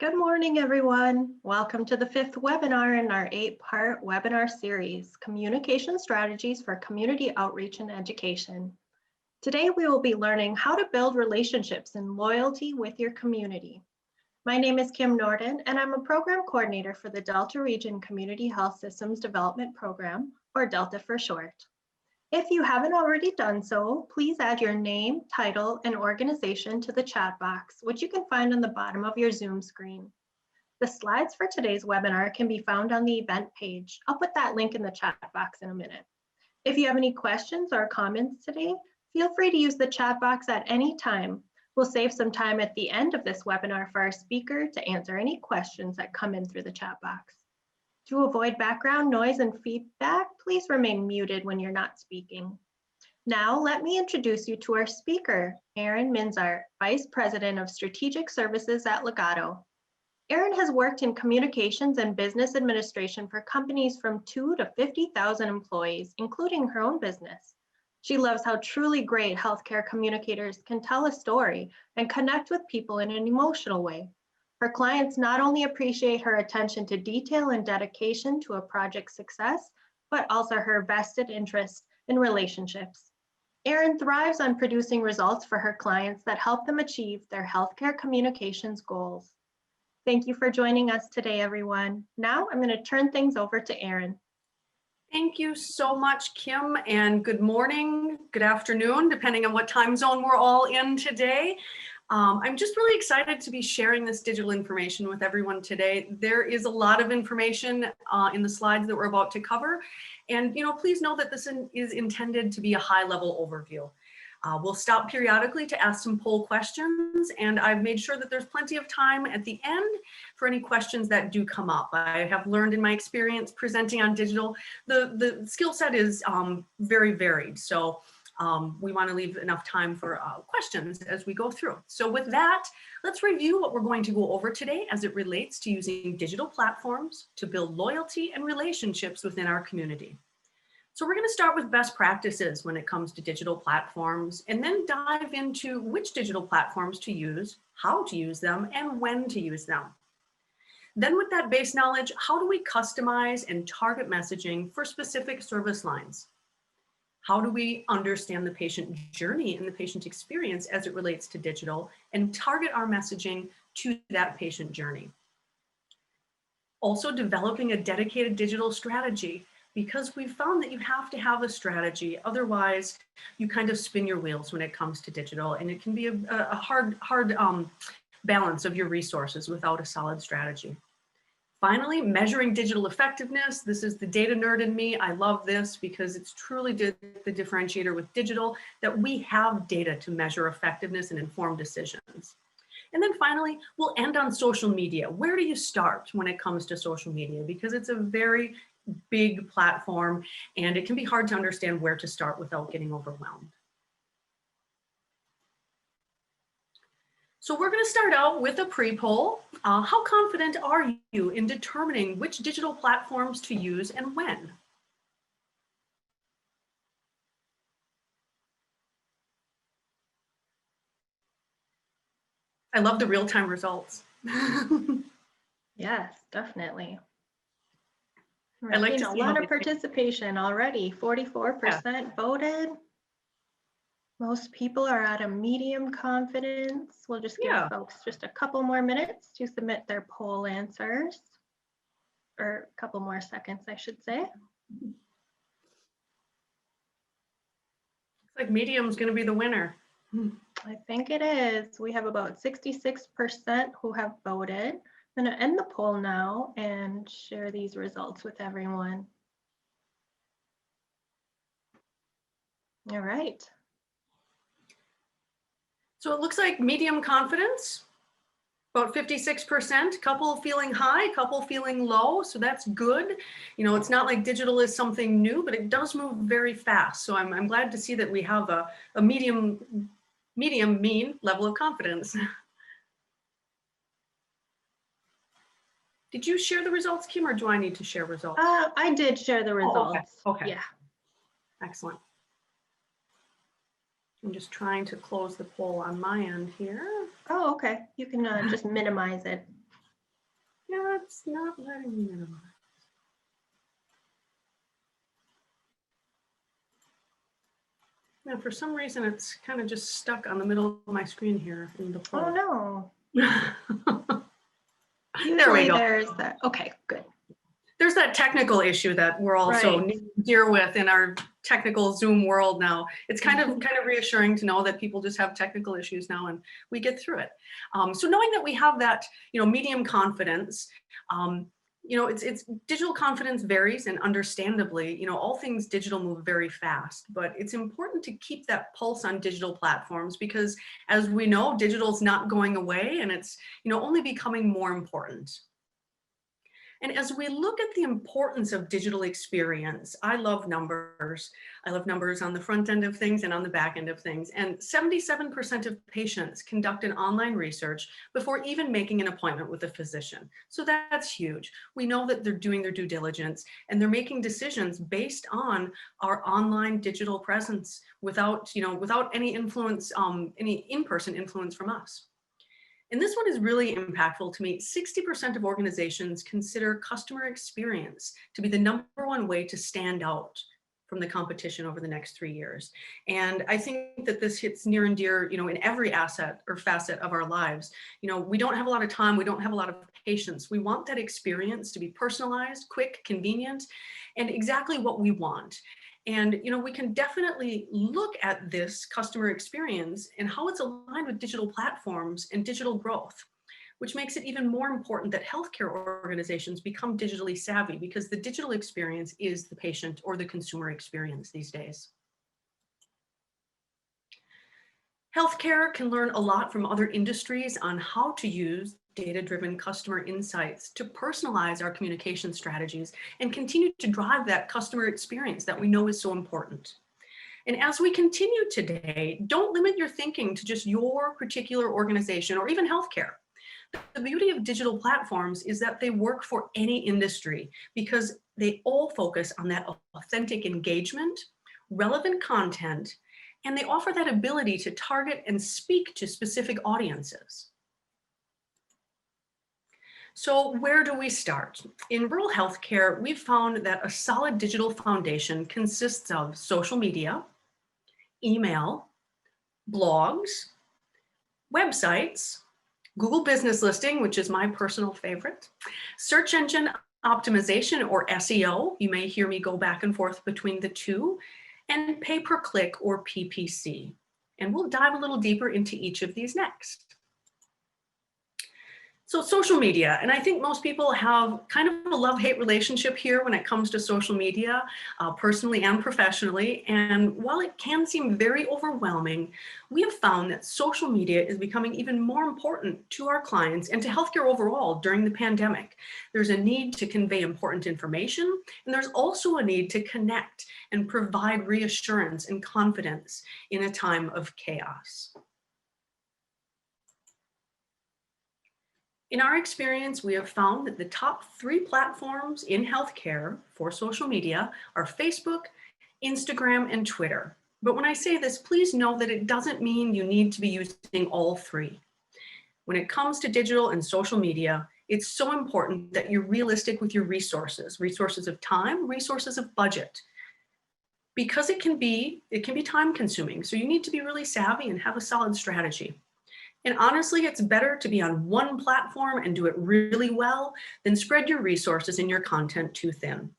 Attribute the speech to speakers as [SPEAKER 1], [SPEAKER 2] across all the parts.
[SPEAKER 1] Good morning, everyone. Welcome to the fifth webinar in our 8-part webinar series, Communication Strategies for Community Outreach and Education. Today, we will be learning how to build relationships and loyalty with your community. My name is Kim Norden, and I'm a program coordinator for the Delta Region Community Health Systems Development Program, or Delta for short. If you haven't already done so, please add your name, title, and organization to the chat box, which you can find on the bottom of your Zoom screen. The slides for today's webinar can be found on the event page. I'll put that link in the chat box in a minute. If you have any questions or comments today, feel free to use the chat box at any time. We'll save some time at the end of this webinar for our speaker to answer any questions that come in through the chat box. To avoid background noise and feedback, please remain muted when you're not speaking. Now, let me introduce you to our speaker, Erin Minzart, Vice President of Strategic Services at Legato. Erin has worked in communications and business administration for companies from 2 to 50,000 employees, including her own business. She loves how truly great healthcare communicators can tell a story and connect with people in an emotional way. Her clients not only appreciate her attention to detail and dedication to a project's success, but also her vested interest in relationships. Erin thrives on producing results for her clients that help them achieve their healthcare communications goals. Thank you for joining us today, everyone. Now I'm going to turn things over to Erin.
[SPEAKER 2] Thank you so much, Kim, and good morning, good afternoon, depending on what time zone we're all in today. I'm just really excited to be sharing this digital information with everyone today. There is a lot of information in the slides that we're about to cover. And please know that this is intended to be a high-level overview. We'll stop periodically to ask some poll questions, and I've made sure that there's plenty of time at the end for any questions that do come up. I have learned in my experience presenting on digital, the skill set is very varied. So we want to leave enough time for questions as we go through. So with that, let's review what we're going to go over today as it relates to using digital platforms to build loyalty and relationships within our community. So we're going to start with best practices when it comes to digital platforms, and then dive into which digital platforms to use, how to use them, and when to use them. Then with that base knowledge, how do we customize and target messaging for specific service lines? How do we understand the patient journey and the patient experience as it relates to digital and target our messaging to that patient journey? Also developing a dedicated digital strategy, because we've found that you have to have a strategy. Otherwise, you kind of spin your wheels when it comes to digital, and it can be a hard balance of your resources without a solid strategy. Finally, measuring digital effectiveness. This is the data nerd in me. I love this because it's truly the differentiator with digital, that we have data to measure effectiveness and inform decisions. And then finally, we'll end on social media. Where do you start when it comes to social media? Because it's a very big platform and it can be hard to understand where to start without getting overwhelmed. So we're going to start out with a pre-poll. How confident are you in determining which digital platforms to use and when? I love the real-time results.
[SPEAKER 1] Yes, definitely.
[SPEAKER 2] I like to
[SPEAKER 1] see a
[SPEAKER 2] see
[SPEAKER 1] lot of participation already. 44% voted. Most people are at a medium confidence. We'll just give folks just a couple more minutes to submit their poll answers, or a couple more seconds, I should say.
[SPEAKER 2] Looks like medium's going to be the winner.
[SPEAKER 1] I think it is. We have about 66% who have voted. I'm going to end the poll now and share these results with everyone. All right.
[SPEAKER 2] So it looks like medium confidence, about 56%, couple feeling high, couple feeling low. So that's good. It's not like digital is something new, but it does move very fast. So I'm glad to see that we have a medium mean level of confidence. Did you share the results, Kim, or do I need to share results?
[SPEAKER 1] I did share the results.
[SPEAKER 2] Oh, okay.
[SPEAKER 1] Yeah.
[SPEAKER 2] Excellent. I'm just trying to close the poll on my end here.
[SPEAKER 1] Oh, okay. You can just minimize it.
[SPEAKER 2] It's not letting me minimize. Now, for some reason, it's kind of just stuck on the middle of my screen here in the poll.
[SPEAKER 1] Oh no.
[SPEAKER 2] There we
[SPEAKER 1] Usually
[SPEAKER 2] go.
[SPEAKER 1] there's that. Okay, good.
[SPEAKER 2] There's that technical issue that we're all so
[SPEAKER 1] Right.
[SPEAKER 2] dear with in our technical Zoom world now. It's kind of reassuring to know that people just have technical issues now and we get through it. So knowing that we have that, medium confidence, it's digital confidence varies, and understandably, all things digital move very fast, but it's important to keep that pulse on digital platforms because, as we know, digital is not going away and it's, only becoming more important. And as we look at the importance of digital experience, I love numbers. I love numbers on the front end of things and on the back end of things. And 77% of patients conduct an online research before even making an appointment with a physician. So that's huge. We know that they're doing their due diligence and they're making decisions based on our online digital presence without any influence, any in-person influence from us. And this one is really impactful to me. 60% of organizations consider customer experience to be the #1 way to stand out from the competition over the next 3 years. And I think that this hits near and dear, in every asset or facet of our lives. We don't have a lot of time. We don't have a lot of patience. We want that experience to be personalized, quick, convenient, and exactly what we want. And, we can definitely look at this customer experience and how it's aligned with digital platforms and digital growth, which makes it even more important that healthcare organizations become digitally savvy because the digital experience is the patient or the consumer experience these days. Healthcare can learn a lot from other industries on how to use data-driven customer insights to personalize our communication strategies and continue to drive that customer experience that we know is so important. And as we continue today, don't limit your thinking to just your particular organization or even healthcare. The beauty of digital platforms is that they work for any industry because they all focus on that authentic engagement, relevant content, and they offer that ability to target and speak to specific audiences. So where do we start? In rural healthcare, we've found that a solid digital foundation consists of social media, email, blogs, websites, Google Business Listing, which is my personal favorite, search engine optimization or SEO. You may hear me go back and forth between the two, and pay-per-click or PPC. And we'll dive a little deeper into each of these next. So social media, and I think most people have kind of a love-hate relationship here when it comes to social media, personally and professionally. And while it can seem very overwhelming, we have found that social media is becoming even more important to our clients and to healthcare overall during the pandemic. There's a need to convey important information, and there's also a need to connect and provide reassurance and confidence in a time of chaos. In our experience, we have found that the top 3 platforms in healthcare for social media are Facebook, Instagram, and Twitter. But when I say this, please know that it doesn't mean you need to be using all 3. When it comes to digital and social media, it's so important that you're realistic with your resources of time, resources of budget, because it can be time consuming. So you need to be really savvy and have a solid strategy. And honestly, it's better to be on one platform and do it really well than spread your resources and your content too thin.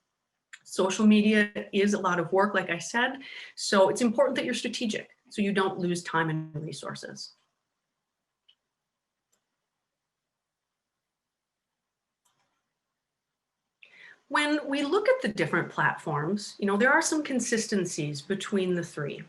[SPEAKER 2] Social media is a lot of work, like I said, so it's important that you're strategic so you don't lose time and resources. When we look at the different platforms, there are some consistencies between the 3.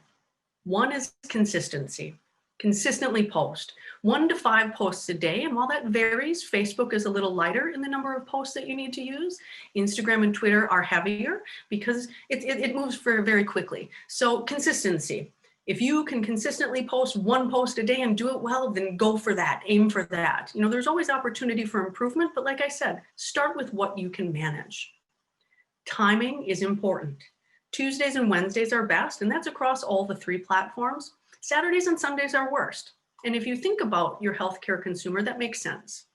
[SPEAKER 2] One is consistency. Consistently post 1 to 5 posts a day. And while that varies, Facebook is a little lighter in the number of posts that you need to use. Instagram and Twitter are heavier because it moves very quickly. So consistency. If you can consistently post 1 post a day and do it well, then go for that, aim for that. There's always opportunity for improvement, but like I said, start with what you can manage. Timing is important. Tuesdays and Wednesdays are best, and that's across all the 3 platforms. Saturdays and Sundays are worst. And if you think about your healthcare consumer, that makes sense.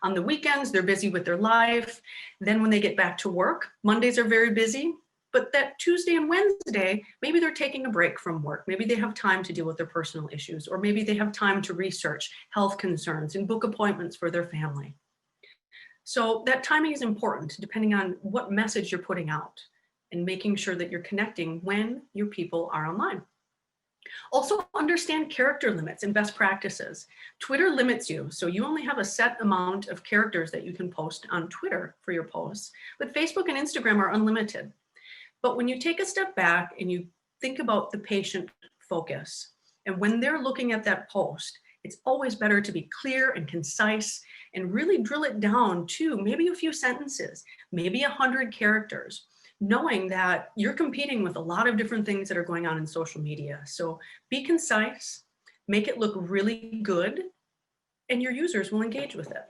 [SPEAKER 2] On the weekends, they're busy with their life. Then when they get back to work, Mondays are very busy. But that Tuesday and Wednesday, maybe they're taking a break from work. Maybe they have time to deal with their personal issues, or maybe they have time to research health concerns and book appointments for their family. So that timing is important depending on what message you're putting out and making sure that you're connecting when your people are online. Also understand character limits and best practices. Twitter limits you, so you only have a set amount of characters that you can post on Twitter for your posts, but Facebook and Instagram are unlimited. But when you take a step back and you think about the patient focus, and when they're looking at that post, it's always better to be clear and concise and really drill it down to maybe a few sentences, maybe 100 characters, knowing that you're competing with a lot of different things that are going on in social media. So be concise, make it look really good, and your users will engage with it.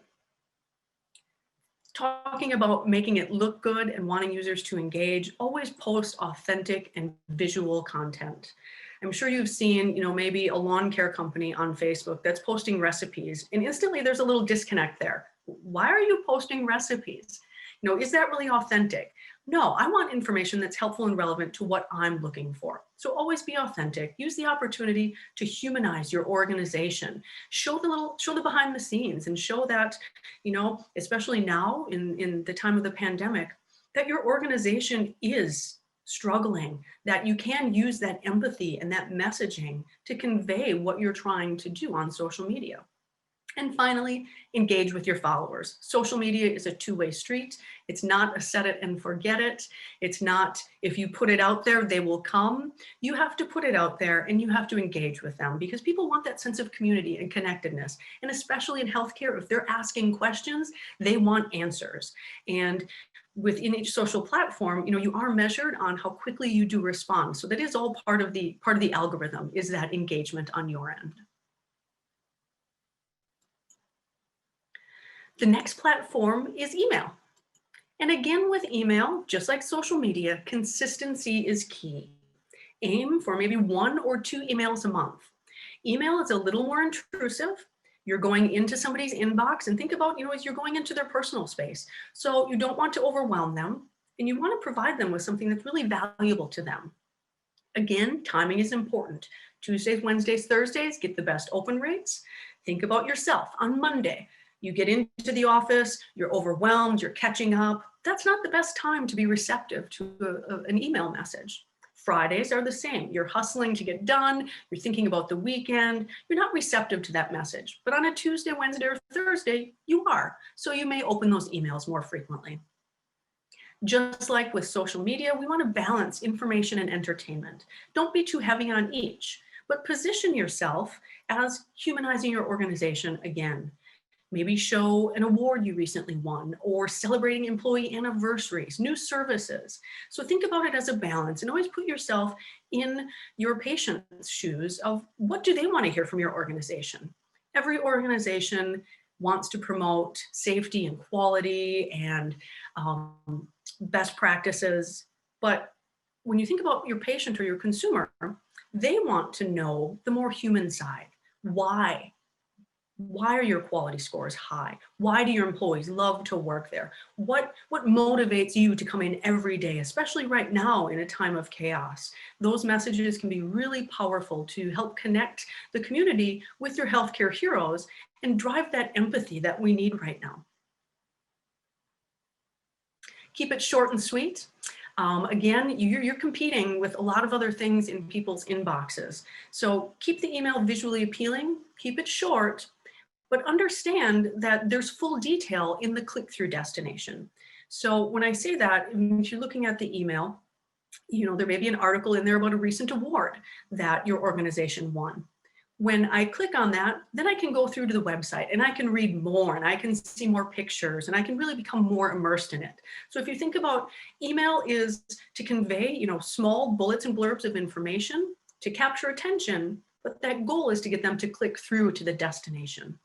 [SPEAKER 2] Talking about making it look good and wanting users to engage, always post authentic and visual content. I'm sure you've seen, maybe a lawn care company on Facebook that's posting recipes, and instantly there's a little disconnect there. Why are you posting recipes? Is that really authentic? No, I want information that's helpful and relevant to what I'm looking for. So always be authentic. Use the opportunity to humanize your organization. Show the behind the scenes, and show that, especially now in the time of the pandemic, that your organization is struggling, that you can use that empathy and that messaging to convey what you're trying to do on social media. And finally, engage with your followers. Social media is a two-way street. It's not a set it and forget it. It's not, if you put it out there, they will come. You have to put it out there and you have to engage with them, because people want that sense of community and connectedness. And especially in healthcare, if they're asking questions, they want answers. And within each social platform, you are measured on how quickly you do respond. So that is all part of the algorithm, is that engagement on your end. The next platform is email. And again, with email, just like social media, consistency is key. Aim for maybe 1 or 2 emails a month. Email is a little more intrusive. You're going into somebody's inbox, and think about, as you're going into their personal space. So you don't want to overwhelm them, and you want to provide them with something that's really valuable to them. Again, timing is important. Tuesdays, Wednesdays, Thursdays, get the best open rates. Think about yourself on Monday. You get into the office, you're overwhelmed, you're catching up. That's not the best time to be receptive to an email message. Fridays are the same. You're hustling to get done. You're thinking about the weekend. You're not receptive to that message. But on a Tuesday, Wednesday, or Thursday, you are. So you may open those emails more frequently. Just like with social media, we want to balance information and entertainment. Don't be too heavy on each, but position yourself as humanizing your organization again. Maybe show an award you recently won, or celebrating employee anniversaries, new services. So think about it as a balance, and always put yourself in your patient's shoes of what do they want to hear from your organization. Every organization wants to promote safety and quality and best practices. But when you think about your patient or your consumer, they want to know the more human side. Why? Why are your quality scores high? Why do your employees love to work there? What motivates you to come in every day, especially right now in a time of chaos? Those messages can be really powerful to help connect the community with your healthcare heroes and drive that empathy that we need right now. Keep it short and sweet. Again, you're competing with a lot of other things in people's inboxes. So keep the email visually appealing, keep it short, but understand that there's full detail in the click-through destination. So when I say that, if you're looking at the email, there may be an article in there about a recent award that your organization won. When I click on that, then I can go through to the website and I can read more, and I can see more pictures, and I can really become more immersed in it. So if you think about email is to convey, small bullets and blurbs of information to capture attention, but that goal is to get them to click through to the destination.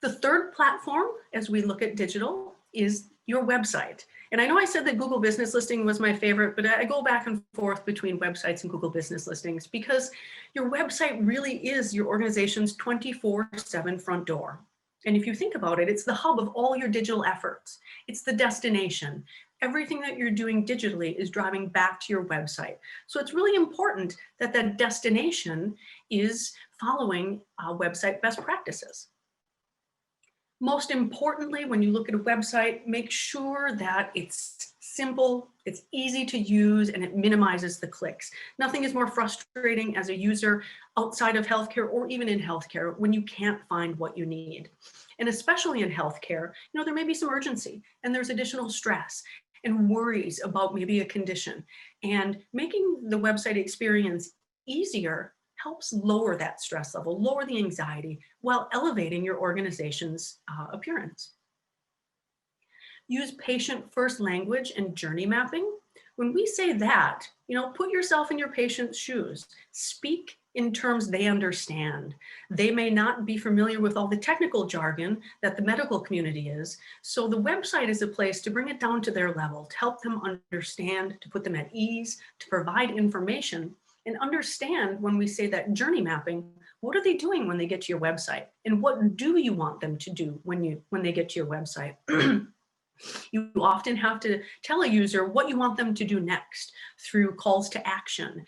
[SPEAKER 2] The third platform, as we look at digital, is your website. And I know I said that Google Business Listing was my favorite, but I go back and forth between websites and Google Business Listings because your website really is your organization's 24/7 front door. And if you think about it, it's the hub of all your digital efforts. It's the destination. Everything that you're doing digitally is driving back to your website. So it's really important that that destination is following website best practices. Most importantly, when you look at a website, make sure that it's simple, it's easy to use, and it minimizes the clicks. Nothing is more frustrating as a user outside of healthcare or even in healthcare when you can't find what you need. And especially in healthcare, there may be some urgency and there's additional stress and worries about maybe a condition. And making the website experience easier helps lower that stress level, lower the anxiety, while elevating your organization's appearance. Use patient-first language and journey mapping. When we say that, put yourself in your patient's shoes. Speak in terms they understand. They may not be familiar with all the technical jargon that the medical community is, so the website is a place to bring it down to their level, to help them understand, to put them at ease, to provide information, and understand when we say that journey mapping, what are they doing when they get to your website? And what do you want them to do when they get to your website? You often have to tell a user what you want them to do next through calls to action.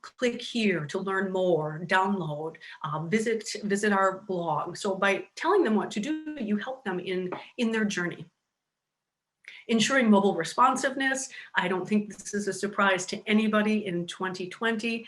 [SPEAKER 2] Click here to learn more, download, visit our blog. So by telling them what to do, you help them in their journey. Ensuring mobile responsiveness. I don't think this is a surprise to anybody in 2020.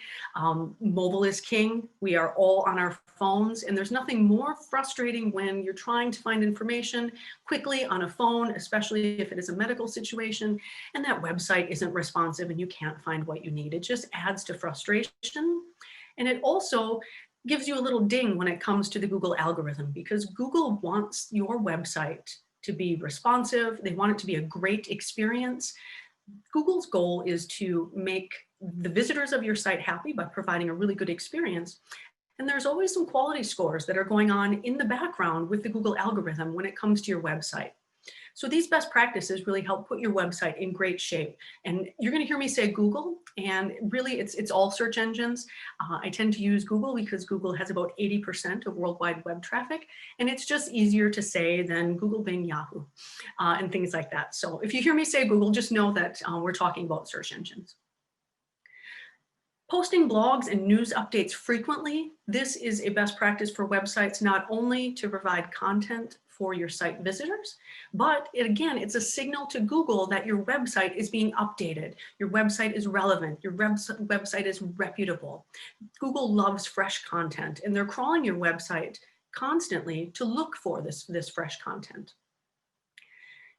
[SPEAKER 2] Mobile is king. We are all on our phones, and there's nothing more frustrating when you're trying to find information quickly on a phone, especially if it is a medical situation, and that website isn't responsive and you can't find what you need. It just adds to frustration. And it also gives you a little ding when it comes to the Google algorithm, because Google wants your website to be responsive. They want it to be a great experience. Google's goal is to make the visitors of your site happy by providing a really good experience. And there's always some quality scores that are going on in the background with the Google algorithm when it comes to your website. So these best practices really help put your website in great shape. And you're going to hear me say Google, and really it's all search engines. I tend to use Google because Google has about 80% of worldwide web traffic, and it's just easier to say than Google, Bing, Yahoo, and things like that. So if you hear me say Google, just know that we're talking about search engines. Posting blogs and news updates frequently. This is a best practice for websites, not only to provide content for your site visitors, but again, it's a signal to Google that your website is being updated. Your website is relevant. Your website is reputable. Google loves fresh content, and they're crawling your website constantly to look for this fresh content.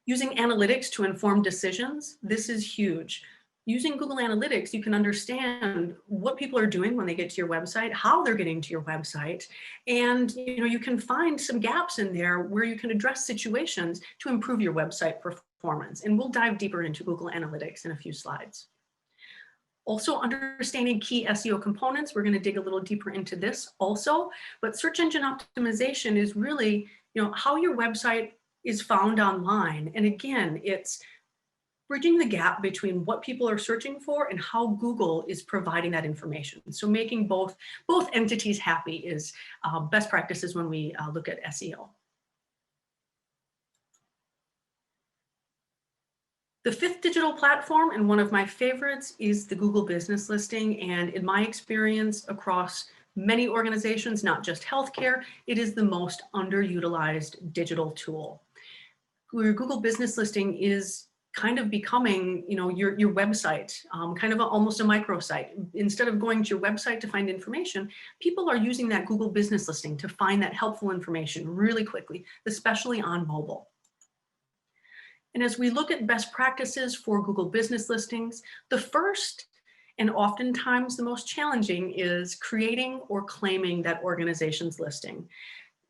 [SPEAKER 2] Using analytics to inform decisions. This is huge. Using Google Analytics, you can understand what people are doing when they get to your website, how they're getting to your website, and you can find some gaps in there where you can address situations to improve your website performance. And we'll dive deeper into Google Analytics in a few slides. Also, understanding key SEO components. We're going to dig a little deeper into this also, but search engine optimization is really, how your website is found online. And again, it's bridging the gap between what people are searching for and how Google is providing that information. So making both entities happy is best practices when we look at SEO. The fifth digital platform, and one of my favorites, is the Google Business Listing. And in my experience across many organizations, not just healthcare, it is the most underutilized digital tool. Your Google Business Listing is kind of becoming, your website, kind of almost a microsite. Instead of going to your website to find information, people are using that Google Business Listing to find that helpful information really quickly, especially on mobile. And as we look at best practices for Google Business Listings, the first and oftentimes the most challenging is creating or claiming that organization's listing.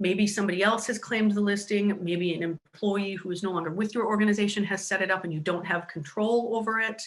[SPEAKER 2] Maybe somebody else has claimed the listing, maybe an employee who is no longer with your organization has set it up and you don't have control over it.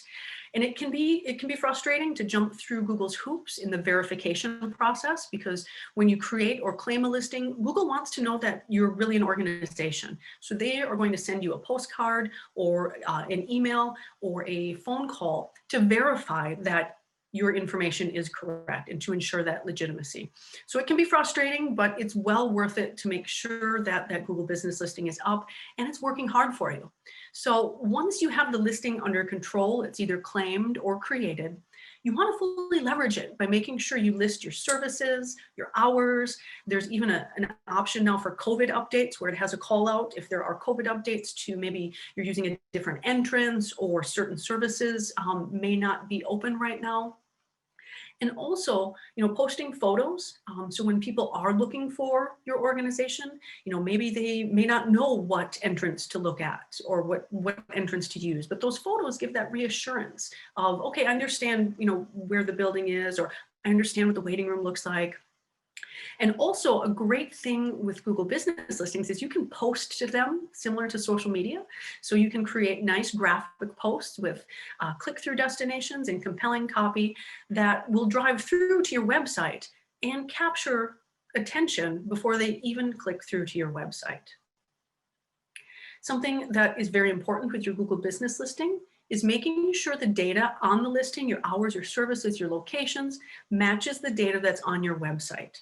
[SPEAKER 2] And it can be frustrating to jump through Google's hoops in the verification process, because when you create or claim a listing, Google wants to know that you're really an organization. So they are going to send you a postcard or an email or a phone call to verify that your information is correct and to ensure that legitimacy. So it can be frustrating, but it's well worth it to make sure that that Google business listing is up and it's working hard for you. So once you have the listing under control, it's either claimed or created, you want to fully leverage it by making sure you list your services, your hours. There's even an option now for COVID updates where it has a call out if there are COVID updates to maybe you're using a different entrance or certain services may not be open right now. And also, posting photos. So when people are looking for your organization, maybe they may not know what entrance to look at or what entrance to use, but those photos give that reassurance of, okay, I understand, where the building is, or I understand what the waiting room looks like. And also a great thing with Google business listings is you can post to them similar to social media. So you can create nice graphic posts with click-through destinations and compelling copy that will drive through to your website and capture attention before they even click through to your website. Something that is very important with your Google business listing is making sure the data on the listing, your hours, your services, your locations, matches the data that's on your website.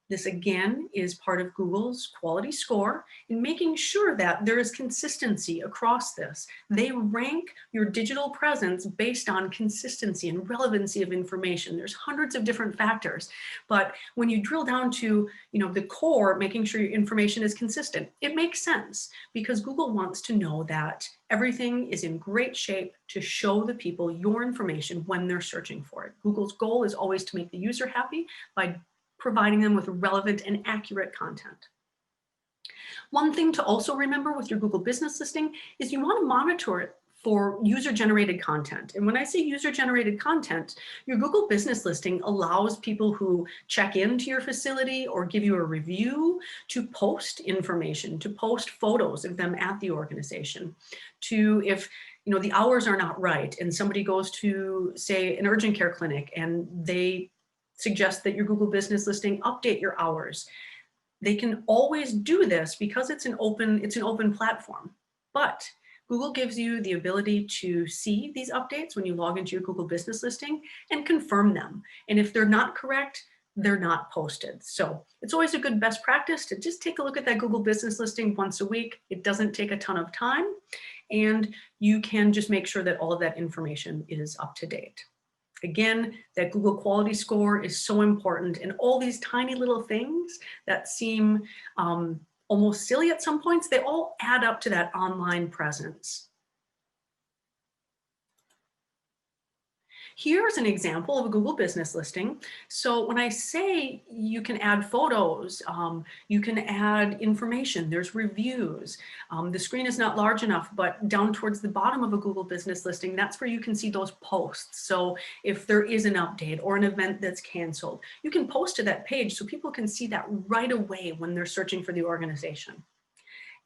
[SPEAKER 2] This again is part of Google's quality score in making sure that there is consistency across this. They rank your digital presence based on consistency and relevancy of information. There's hundreds of different factors, but when you drill down to the core, making sure your information is consistent, it makes sense because Google wants to know that everything is in great shape to show the people your information when they're searching for it. Google's goal is always to make the user happy by providing them with relevant and accurate content. One thing to also remember with your Google business listing is you want to monitor it for user-generated content. And when I say user-generated content, your Google business listing allows people who check into your facility or give you a review to post information, to post photos of them at the organization, to if the hours are not right and somebody goes to, say, an urgent care clinic and they suggest that your Google business listing update your hours. They can always do this because it's an open platform. But Google gives you the ability to see these updates when you log into your Google business listing and confirm them. And if they're not correct, they're not posted. So it's always a good best practice to just take a look at that Google business listing once a week. It doesn't take a ton of time, and you can just make sure that all of that information is up to date. Again, that Google quality score is so important, and all these tiny little things that seem almost silly at some points, they all add up to that online presence. Here's an example of a Google business listing. So when I say you can add photos, you can add information, there's reviews. The screen is not large enough, but down towards the bottom of a Google business listing, that's where you can see those posts. So if there is an update or an event that's canceled, you can post to that page so people can see that right away when they're searching for the organization.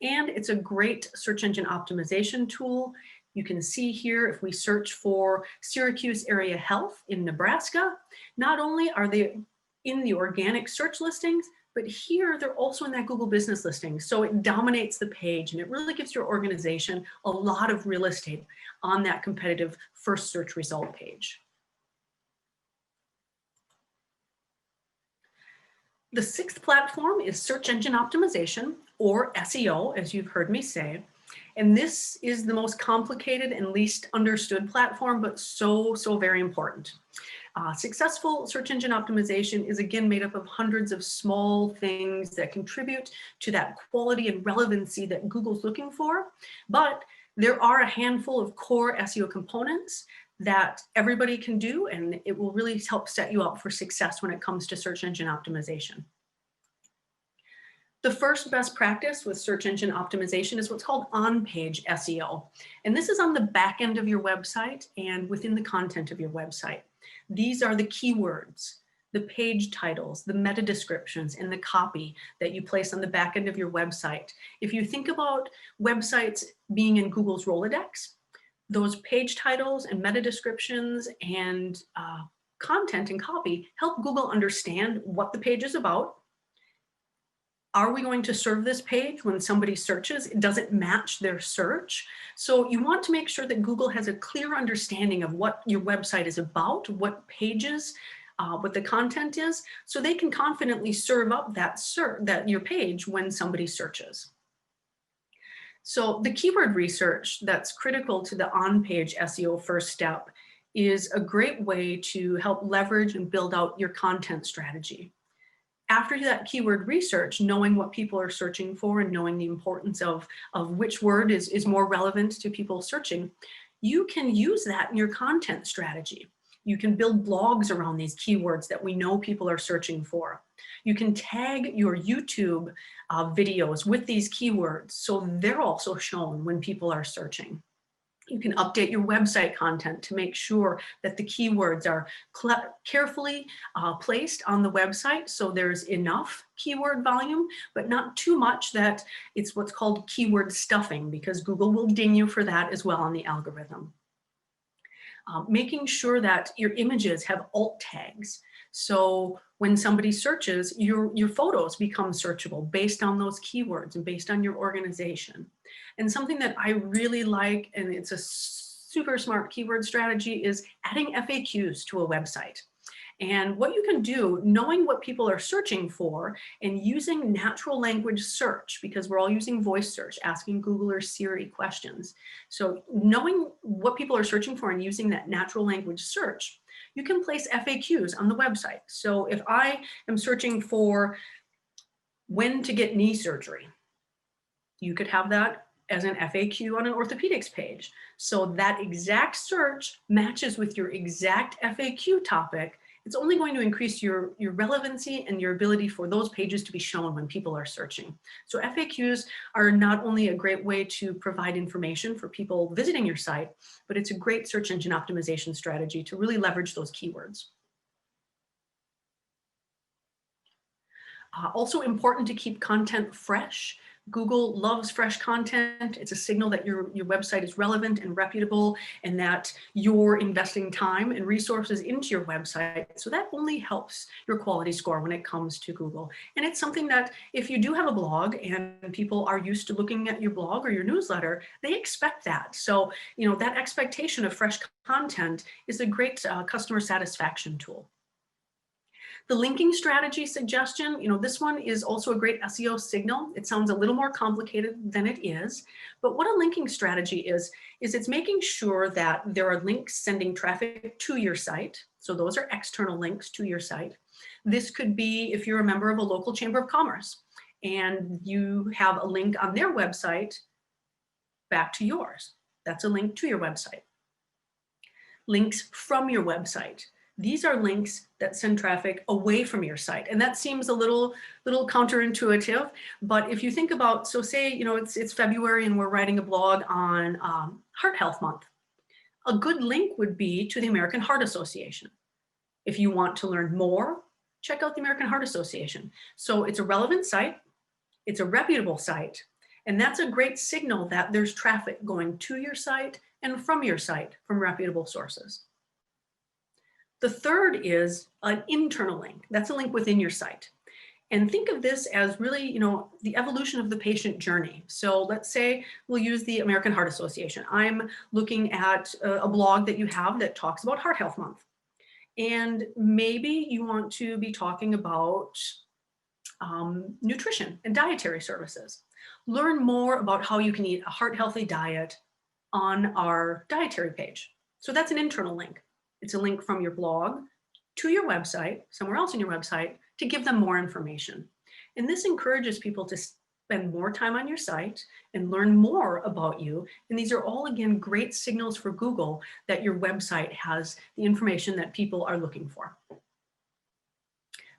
[SPEAKER 2] And it's a great search engine optimization tool. You can see here, if we search for Syracuse Area Health in Nebraska, not only are they in the organic search listings, but here they're also in that Google business listing. So it dominates the page and it really gives your organization a lot of real estate on that competitive first search result page. The sixth platform is search engine optimization, or SEO, as you've heard me say. And this is the most complicated and least understood platform, but so very important. Successful search engine optimization is again made up of hundreds of small things that contribute to that quality and relevancy that Google's looking for. But there are a handful of core SEO components that everybody can do, and it will really help set you up for success when it comes to search engine optimization. The first best practice with search engine optimization is what's called on-page SEO. And this is on the back end of your website and within the content of your website. These are the keywords, the page titles, the meta descriptions, and the copy that you place on the back end of your website. If you think about websites being in Google's Rolodex, Those page titles and meta descriptions and content and copy help Google understand what the page is about. Are we going to serve this page when somebody searches? Does it match their search? So you want to make sure that Google has a clear understanding of what your website is about, what pages, what the content is, so they can confidently serve up that your page when somebody searches. So the keyword research that's critical to the on-page SEO first step is a great way to help leverage and build out your content strategy. After that keyword research, knowing what people are searching for and knowing the importance of which word is more relevant to people searching, you can use that in your content strategy. You can build blogs around these keywords that we know people are searching for. You can tag your YouTube videos with these keywords so they're also shown when people are searching. You can update your website content to make sure that the keywords are carefully placed on the website so there's enough keyword volume, but not too much that it's what's called keyword stuffing, because Google will ding you for that as well on the algorithm. Making sure that your images have alt tags. So when somebody searches, your photos become searchable based on those keywords and based on your organization. And something that I really like, and it's a super smart keyword strategy, is adding FAQs to a website. And what you can do, knowing what people are searching for and using natural language search, because we're all using voice search, asking Google or Siri questions. So knowing what people are searching for and using that natural language search, you can place FAQs on the website. So if I am searching for when to get knee surgery, you could have that as an FAQ on an orthopedics page. So that exact search matches with your exact FAQ topic. It's only going to increase your relevancy and your ability for those pages to be shown when people are searching. So FAQs are not only a great way to provide information for people visiting your site, but it's a great search engine optimization strategy to really leverage those keywords. Also important to keep content fresh. Google loves fresh content. It's a signal that your website is relevant and reputable and that you're investing time and resources into your website. So that only helps your quality score when it comes to Google. And it's something that if you do have a blog and people are used to looking at your blog or your newsletter, they expect that. So, that expectation of fresh content is a great customer satisfaction tool. The linking strategy suggestion, this one is also a great SEO signal. It sounds a little more complicated than it is, but what a linking strategy is it's making sure that there are links sending traffic to your site. So those are external links to your site. This could be if you're a member of a local chamber of commerce and you have a link on their website back to yours. That's a link to your website. Links from your website. These are links that send traffic away from your site. And that seems a little counterintuitive, but if you think about, so say, it's February and we're writing a blog on Heart Health Month. A good link would be to the American Heart Association. If you want to learn more, check out the American Heart Association. So it's a relevant site, it's a reputable site, and that's a great signal that there's traffic going to your site and from your site from reputable sources. The third is an internal link. That's a link within your site. And think of this as really, the evolution of the patient journey. So let's say we'll use the American Heart Association. I'm looking at a blog that you have that talks about Heart Health Month. And maybe you want to be talking about nutrition and dietary services. Learn more about how you can eat a heart healthy diet on our dietary page. So that's an internal link. It's a link from your blog to your website, somewhere else in your website, to give them more information. And this encourages people to spend more time on your site and learn more about you. And these are all, again, great signals for Google that your website has the information that people are looking for.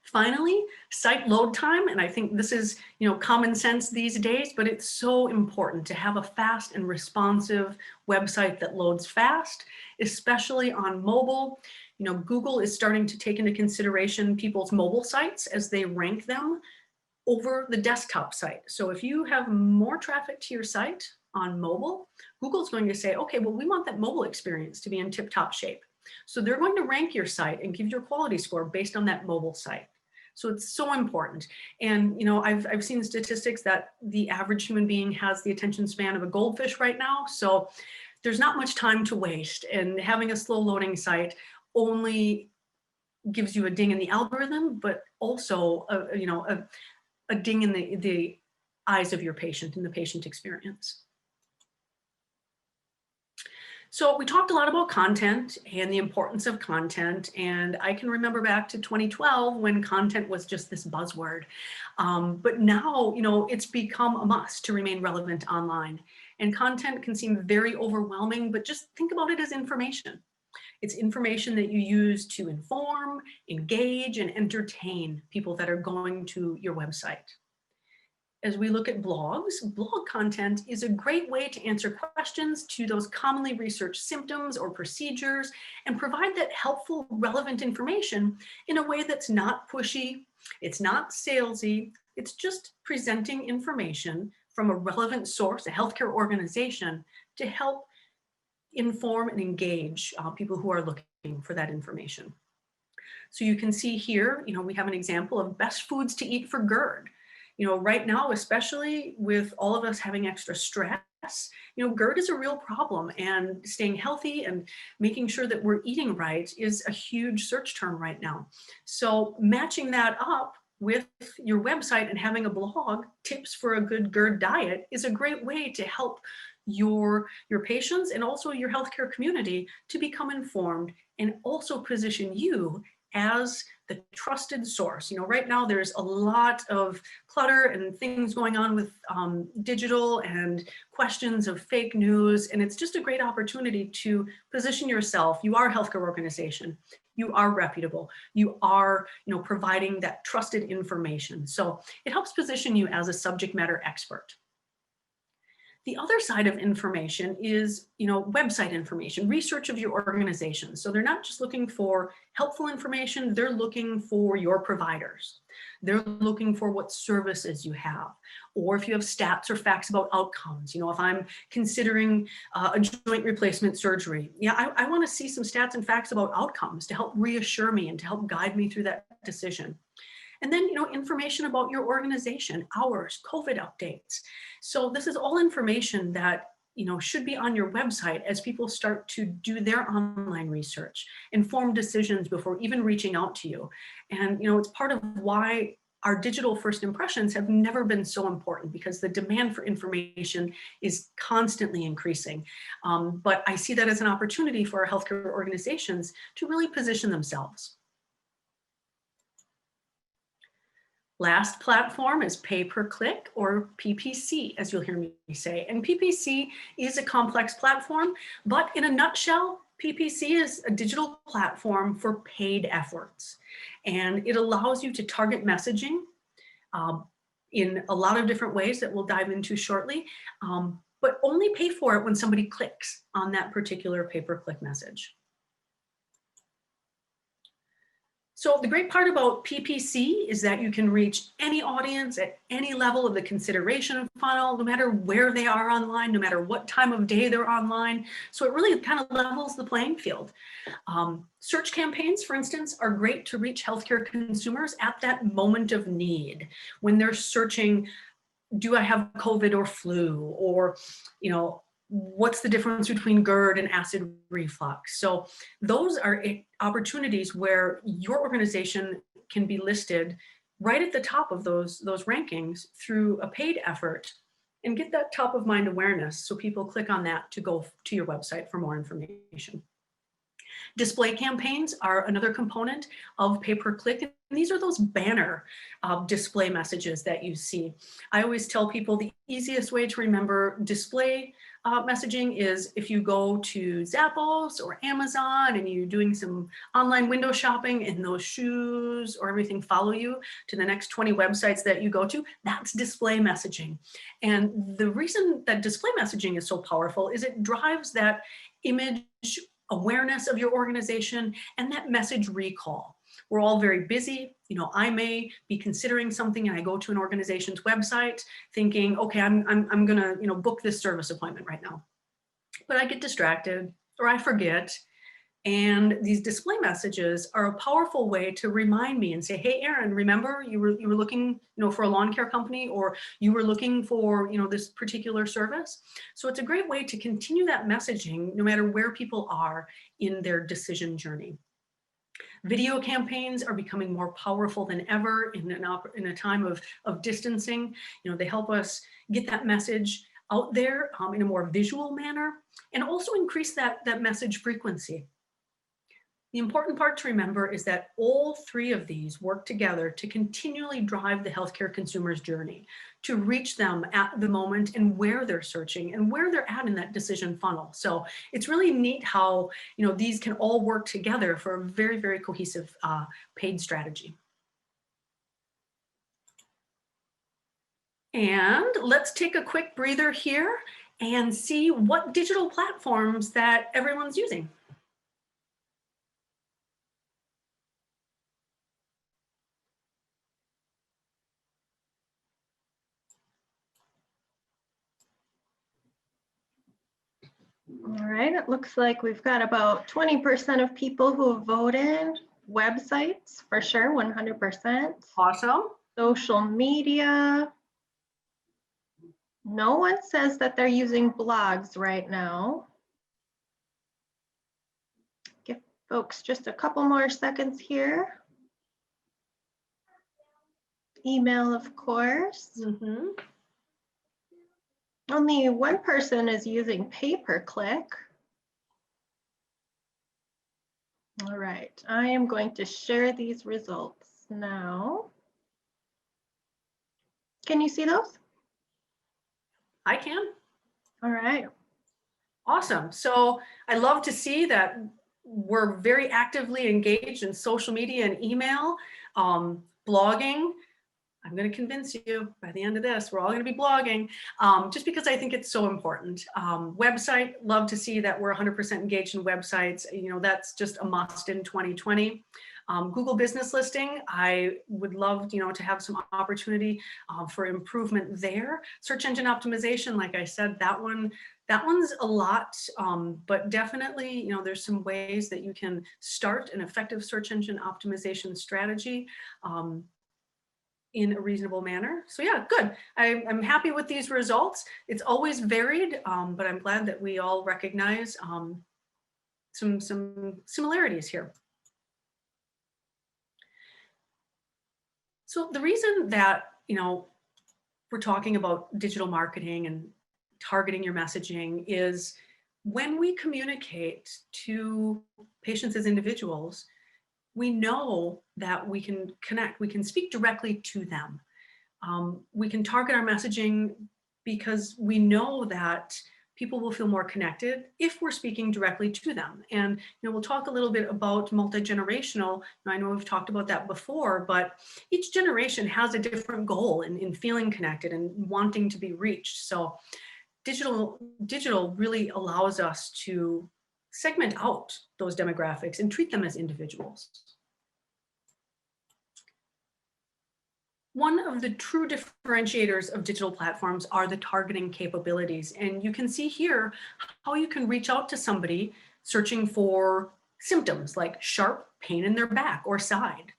[SPEAKER 2] Finally, site load time, and I think this is common sense these days, but it's so important to have a fast and responsive website that loads fast, especially on mobile. Google is starting to take into consideration people's mobile sites as they rank them over the desktop site. So if you have more traffic to your site on mobile, Google's going to say, okay, well, we want that mobile experience to be in tip-top shape. So they're going to rank your site and give you a quality score based on that mobile site. So it's so important. And I've seen statistics that the average human being has the attention span of a goldfish right now. So there's not much time to waste, and having a slow loading site only gives you a ding in the algorithm, but also a ding in the eyes of your patient and the patient experience. So we talked a lot about content and the importance of content, and I can remember back to 2012 when content was just this buzzword. But now, it's become a must to remain relevant online. And content can seem very overwhelming, but just think about it as information. It's information that you use to inform, engage, and entertain people that are going to your website. As we look at blogs, blog content is a great way to answer questions to those commonly researched symptoms or procedures and provide that helpful, relevant information in a way that's not pushy, it's not salesy, it's just presenting information from a relevant source, a healthcare organization, to help inform and engage people who are looking for that information. So you can see here, we have an example of best foods to eat for GERD. Right now, especially with all of us having extra stress, GERD is a real problem, and staying healthy and making sure that we're eating right is a huge search term right now. So matching that up with your website and having a blog, tips for a good GERD diet, is a great way to help your patients and also your healthcare community to become informed and also position you as the trusted source. Right now there's a lot of clutter and things going on with digital and questions of fake news, and it's just a great opportunity to position yourself. You are a healthcare organization. You are reputable. You are, providing that trusted information. So it helps position you as a subject matter expert. The other side of information is, website information, research of your organization. So they're not just looking for helpful information, they're looking for your providers. They're looking for what services you have, or if you have stats or facts about outcomes. If I'm considering a joint replacement surgery, I want to see some stats and facts about outcomes to help reassure me and to help guide me through that decision. And then, information about your organization, hours, COVID updates. So this is all information that, should be on your website as people start to do their online research, informed decisions before even reaching out to you. And, it's part of why our digital first impressions have never been so important, because the demand for information is constantly increasing. But I see that as an opportunity for our healthcare organizations to really position themselves. Last platform is pay-per-click, or PPC, as you'll hear me say. And PPC is a complex platform, but in a nutshell, PPC is a digital platform for paid efforts. And it allows you to target messaging in a lot of different ways that we'll dive into shortly, but only pay for it when somebody clicks on that particular pay-per-click message. So the great part about PPC is that you can reach any audience at any level of the consideration funnel, no matter where they are online, no matter what time of day they're online. So it really kind of levels the playing field. Search campaigns, for instance, are great to reach healthcare consumers at that moment of need, when they're searching, do I have COVID or flu? Or, what's the difference between GERD and acid reflux? So those are opportunities where your organization can be listed right at the top of those rankings through a paid effort, and get that top of mind awareness so people click on that to go to your website for more information. Display campaigns are another component of pay-per-click. And these are those banner display messages that you see. I always tell people the easiest way to remember display messaging is if you go to Zappos or Amazon and you're doing some online window shopping and those shoes or everything follow you to the next 20 websites that you go to, that's display messaging. And the reason that display messaging is so powerful is it drives that image awareness of your organization, and that message recall. We're all very busy. You know, I may be considering something and I go to an organization's website thinking, okay, I'm gonna, you know, book this service appointment right now. But I get distracted or I forget. And these display messages are a powerful way to remind me and say, hey, Erin, remember you were looking, you know, for a lawn care company, or you were looking for, you know, this particular service. So it's a great way to continue that messaging no matter where people are in their decision journey. Video campaigns are becoming more powerful than ever in a time of distancing. You know, they help us get that message out there in a more visual manner, and also increase that message frequency. The important part to remember is that all three of these work together to continually drive the healthcare consumer's journey, to reach them at the moment and where they're searching and where they're at in that decision funnel. So it's really neat how, you know, these can all work together for a very, very cohesive paid strategy. And let's take a quick breather here and see what digital platforms that everyone's using.
[SPEAKER 1] All right, it looks like we've got about 20% of people who have voted. Websites, for sure, 100%.
[SPEAKER 2] Awesome.
[SPEAKER 1] Social media. No one says that they're using blogs right now. Give folks just a couple more seconds here. Email, of course.
[SPEAKER 2] Mm-hmm.
[SPEAKER 1] Only one person is using pay-per-click. All right, I am going to share these results now. Can you see those?
[SPEAKER 2] I can.
[SPEAKER 1] All right.
[SPEAKER 2] Awesome. So I love to see that we're very actively engaged in social media and email, blogging. I'm going to convince you by the end of this, we're all going to be blogging, just because I think it's so important. Website, love to see that we're 100% engaged in websites. You know, that's just a must in 2020. Google business listing, I would love, you know, to have some opportunity for improvement there. Search engine optimization, like I said, that one's a lot, but definitely, you know, there's some ways that you can start an effective search engine optimization strategy in a reasonable manner. So yeah, good. I'm happy with these results. It's always varied, but I'm glad that we all recognize some similarities here. So the reason that, you know, we're talking about digital marketing and targeting your messaging is when we communicate to patients as individuals, we know that we can connect, we can speak directly to them. We can target our messaging because we know that people will feel more connected if we're speaking directly to them. And you know, we'll talk a little bit about multi-generational. I know we've talked about that before, but each generation has a different goal in feeling connected and wanting to be reached. So digital really allows us to segment out those demographics and treat them as individuals. One of the true differentiators of digital platforms are the targeting capabilities. And you can see here how you can reach out to somebody searching for symptoms like sharp pain in their back or side.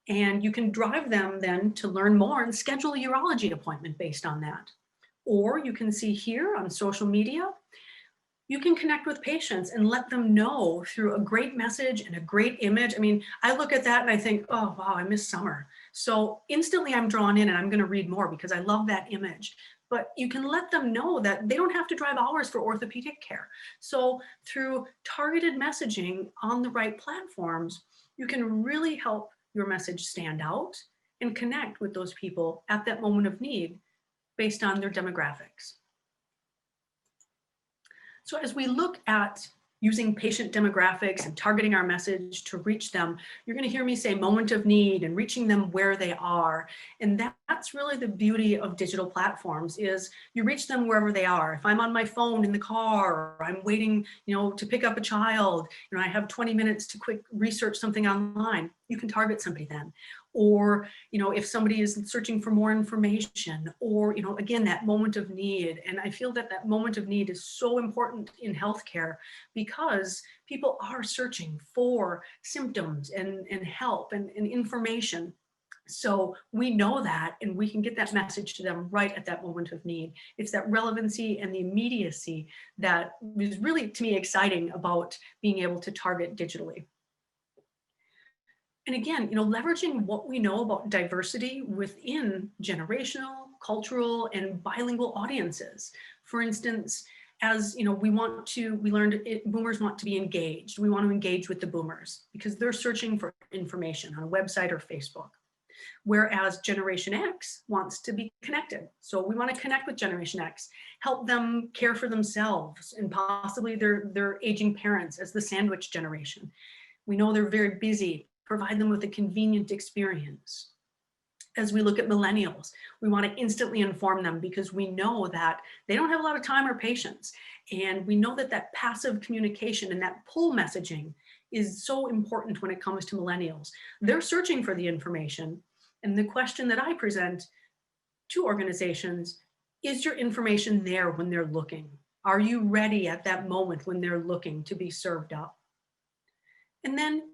[SPEAKER 2] And you can drive them then to learn more and schedule a urology appointment based on that. Or you can see here on social media, you can connect with patients and let them know through a great message and a great image. I mean, I look at that and I think, oh, wow, I miss summer. So instantly I'm drawn in and I'm going to read more because I love that image. But you can let them know that they don't have to drive hours for orthopedic care. So through targeted messaging on the right platforms, you can really help your message stand out and connect with those people at that moment of need based on their demographics. So as we look at using patient demographics and targeting our message to reach them. You're going to hear me say moment of need and reaching them where they are. And that's really the beauty of digital platforms, is you reach them wherever they are. If I'm on my phone in the car, or I'm waiting, to pick up a child, I have 20 minutes to quick research something online, you can target somebody then. Or, if somebody is searching for more information, or, again, that moment of need. And I feel that that moment of need is so important in healthcare, because people are searching for symptoms and help and information. So we know that, and we can get that message to them right at that moment of need. It's that relevancy and the immediacy that is really, to me, exciting about being able to target digitally. And again, leveraging what we know about diversity within generational, cultural, and bilingual audiences. For instance, as we learned boomers want to be engaged. We want to engage with the boomers because they're searching for information on a website or Facebook. Whereas Generation X wants to be connected. So we want to connect with Generation X, help them care for themselves and possibly their aging parents as the sandwich generation. We know they're very busy. Provide them with a convenient experience. As we look at millennials, we want to instantly inform them because we know that they don't have a lot of time or patience. And we know that that passive communication and that pull messaging is so important when it comes to millennials. They're searching for the information. And the question that I present to organizations, is your information there when they're looking? Are you ready at that moment when they're looking to be served up? And then,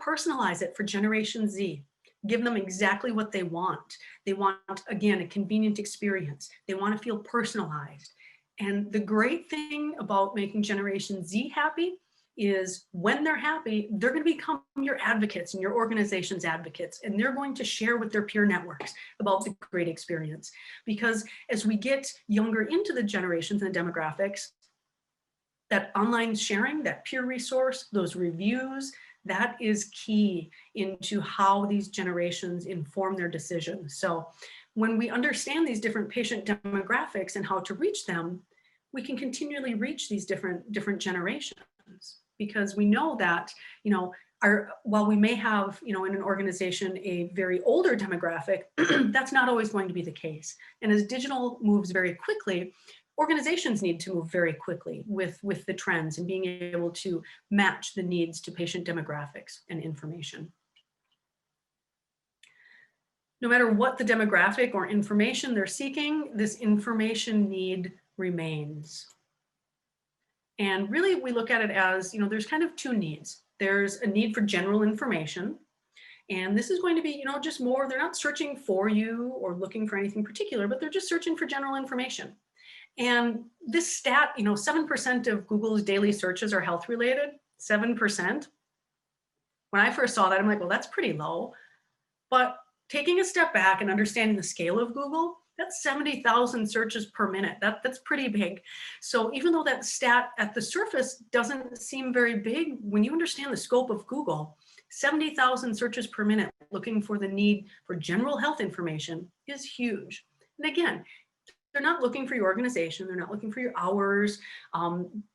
[SPEAKER 2] personalize it for Generation Z. Give them exactly what they want. They want, again, a convenient experience. They want to feel personalized. And the great thing about making Generation Z happy is when they're happy, they're going to become your advocates and your organization's advocates, and they're going to share with their peer networks about the great experience. Because as we get younger into the generations and the demographics, that online sharing, that peer resource, those reviews, that is key into how these generations inform their decisions. So when we understand these different patient demographics and how to reach them, we can continually reach these different generations, because we know that, while we may have, in an organization, a very older demographic, that's not always going to be the case. And as digital moves very quickly, organizations need to move very quickly with the trends and being able to match the needs to patient demographics and information. No matter what the demographic or information they're seeking, this information need remains. And really, we look at it as, there's kind of two needs. There's a need for general information. And this is going to be, just more, they're not searching for you or looking for anything particular, but they're just searching for general information. And this stat, 7% of Google's daily searches are health related, 7%. When I first saw that, I'm like, well, that's pretty low. But taking a step back and understanding the scale of Google, that's 70,000 searches per minute. That's pretty big. So even though that stat at the surface doesn't seem very big, when you understand the scope of Google, 70,000 searches per minute looking for the need for general health information is huge. And again, they're not looking for your organization. They're not looking for your hours.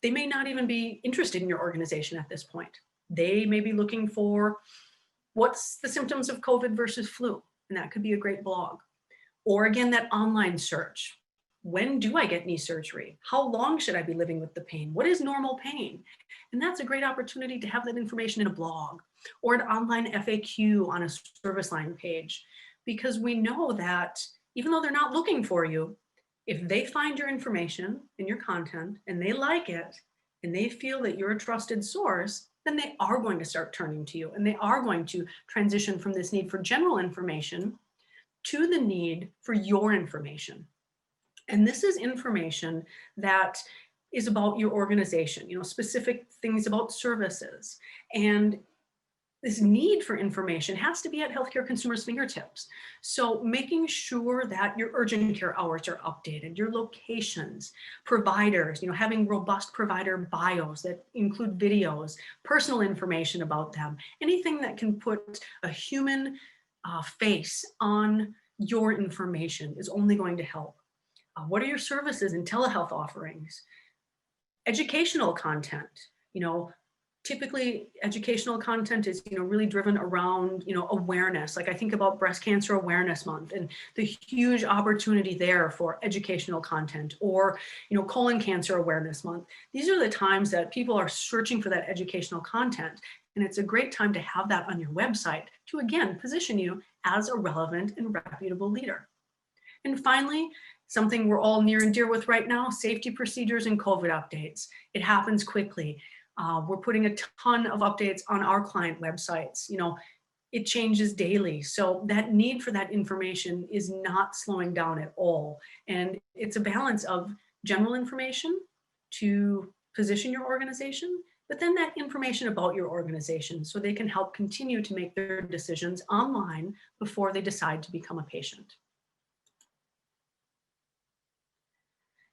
[SPEAKER 2] They may not even be interested in your organization at this point. They may be looking for what's the symptoms of COVID versus flu, and that could be a great blog. Or again, that online search. When do I get knee surgery? How long should I be living with the pain? What is normal pain? And that's a great opportunity to have that information in a blog or an online FAQ on a service line page, because we know that even though they're not looking for you, if they find your information and your content and they like it and they feel that you're a trusted source, then they are going to start turning to you, and they are going to transition from this need for general information to the need for your information. And this is information that is about your organization, specific things about services. And this need for information has to be at healthcare consumers' fingertips. So making sure that your urgent care hours are updated, your locations, providers, having robust provider bios that include videos, personal information about them, anything that can put a human face on your information is only going to help. What are your services and telehealth offerings? Educational content. You know, typically educational content is, really driven around, awareness. Like I think about Breast Cancer Awareness Month and the huge opportunity there for educational content, or, Colon Cancer Awareness Month. These are the times that people are searching for that educational content. And it's a great time to have that on your website to, again, position you as a relevant and reputable leader. And finally, something we're all near and dear with right now, safety procedures and COVID updates. It happens quickly. We're putting a ton of updates on our client websites. It changes daily. So that need for that information is not slowing down at all. And it's a balance of general information to position your organization, but then that information about your organization so they can help continue to make their decisions online before they decide to become a patient.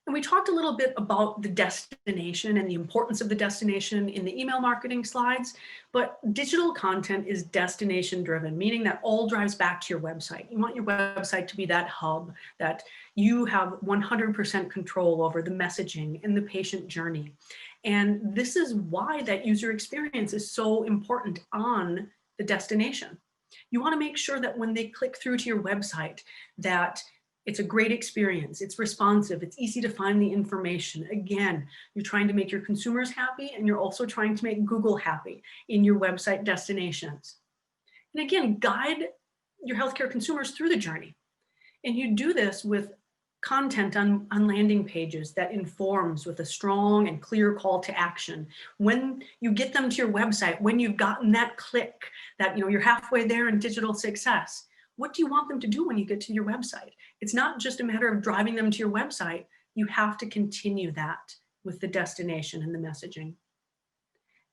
[SPEAKER 2] And we talked a little bit about the destination and the importance of the destination in the email marketing slides, but digital content is destination driven, meaning that all drives back to your website. You want your website to be that hub that you have 100% control over the messaging and the patient journey. And this is why that user experience is so important on the destination. You want to make sure that when they click through to your website, that it's a great experience, it's responsive, it's easy to find the information. Again, you're trying to make your consumers happy, and you're also trying to make Google happy in your website destinations. And again, guide your healthcare consumers through the journey. And you do this with content on landing pages that informs with a strong and clear call to action. When you get them to your website, when you've gotten that click, that you're halfway there in digital success, what do you want them to do when you get to your website? It's not just a matter of driving them to your website. You have to continue that with the destination and the messaging.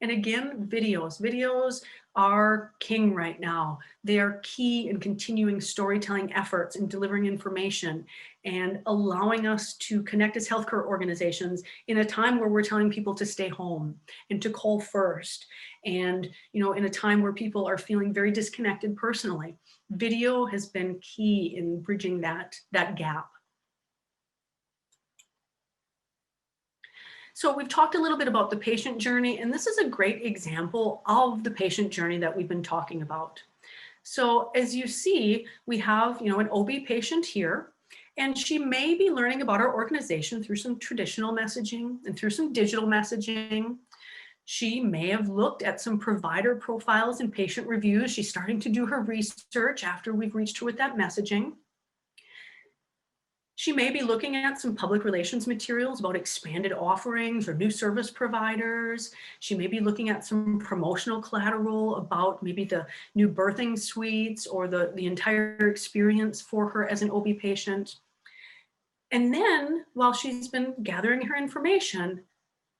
[SPEAKER 2] And again, videos. Videos are king right now. They are key in continuing storytelling efforts and delivering information and allowing us to connect as healthcare organizations in a time where we're telling people to stay home and to call first. And, in a time where people are feeling very disconnected personally, video has been key in bridging that gap. So we've talked a little bit about the patient journey, and this is a great example of the patient journey that we've been talking about. So as you see, we have, an OB patient here, and she may be learning about our organization through some traditional messaging and through some digital messaging. She may have looked at some provider profiles and patient reviews. She's starting to do her research after we've reached her with that messaging. She may be looking at some public relations materials about expanded offerings or new service providers. She may be looking at some promotional collateral about maybe the new birthing suites or the entire experience for her as an OB patient. And then while she's been gathering her information,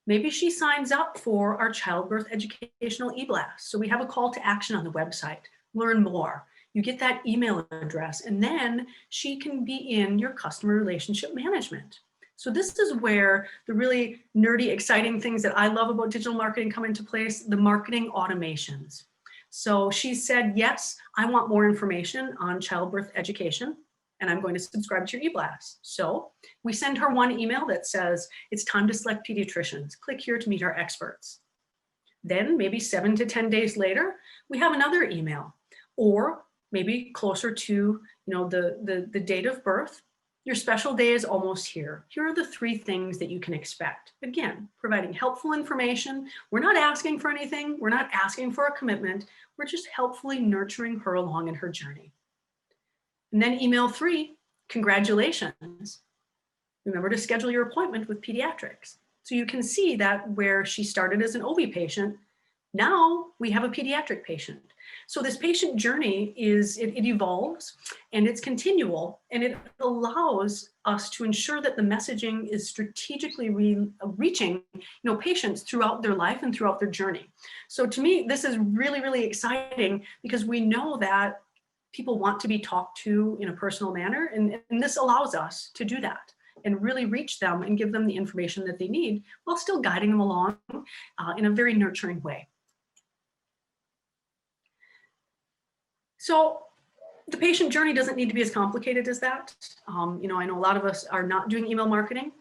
[SPEAKER 2] maybe she signs up for our childbirth educational e-blast. So we have a call to action on the website, learn more. You get that email address, and then she can be in your customer relationship management. So this is where the really nerdy, exciting things that I love about digital marketing come into place, the marketing automations. So she said, yes, I want more information on childbirth education, and I'm going to subscribe to your e-blast. So we send her one email that says, it's time to select pediatricians. Click here to meet our experts. Then maybe 7 to 10 days later, we have another email, or maybe closer to the date of birth. Your special day is almost here. Here are the 3 things that you can expect. Again, providing helpful information. We're not asking for anything. We're not asking for a commitment. We're just helpfully nurturing her along in her journey. And then email 3, congratulations. Remember to schedule your appointment with pediatrics. So you can see that where she started as an OB patient, now we have a pediatric patient. So this patient journey it evolves and it's continual, and it allows us to ensure that the messaging is strategically reaching patients throughout their life and throughout their journey. So to me, this is really, really exciting because we know that people want to be talked to in a personal manner, and this allows us to do that and really reach them and give them the information that they need while still guiding them along in a very nurturing way. So the patient journey doesn't need to be as complicated as that. I know a lot of us are not doing email marketing,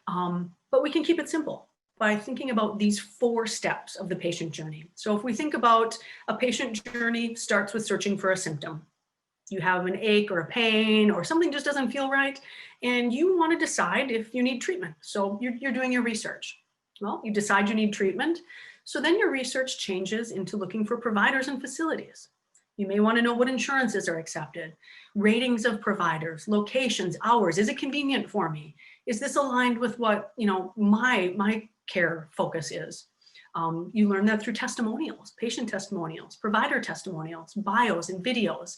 [SPEAKER 2] but we can keep it simple. by thinking about these 4 steps of the patient journey. So if we think about a patient journey starts with searching for a symptom. You have an ache or a pain or something just doesn't feel right, and you want to decide if you need treatment. So you're doing your research. Well, you decide you need treatment. So then your research changes into looking for providers and facilities. You may want to know what insurances are accepted, ratings of providers, locations, hours. Is it convenient for me? Is this aligned with what, my care focus is? You learn that through testimonials, patient testimonials, provider testimonials, bios and videos.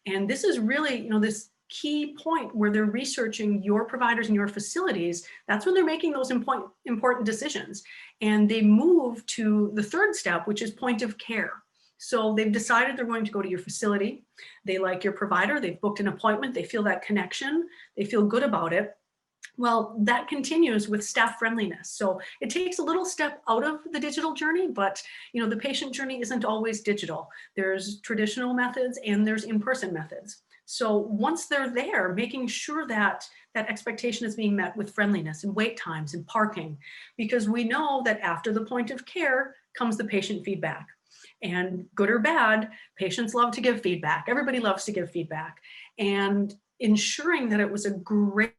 [SPEAKER 2] And this is really, this key point where they're researching your providers and your facilities. That's when they're making those important decisions. And they move to the 3rd step, which is point of care. So they've decided they're going to go to your facility. They like your provider. They've booked an appointment. They feel that connection. They feel good about it. Well, that continues with staff friendliness. So it takes a little step out of the digital journey, but the patient journey isn't always digital. There's traditional methods and there's in-person methods. So once they're there, making sure that that expectation is being met with friendliness and wait times and parking, because we know that after the point of care comes the patient feedback. And good or bad, patients love to give feedback. Everybody loves to give feedback. And ensuring that it was a great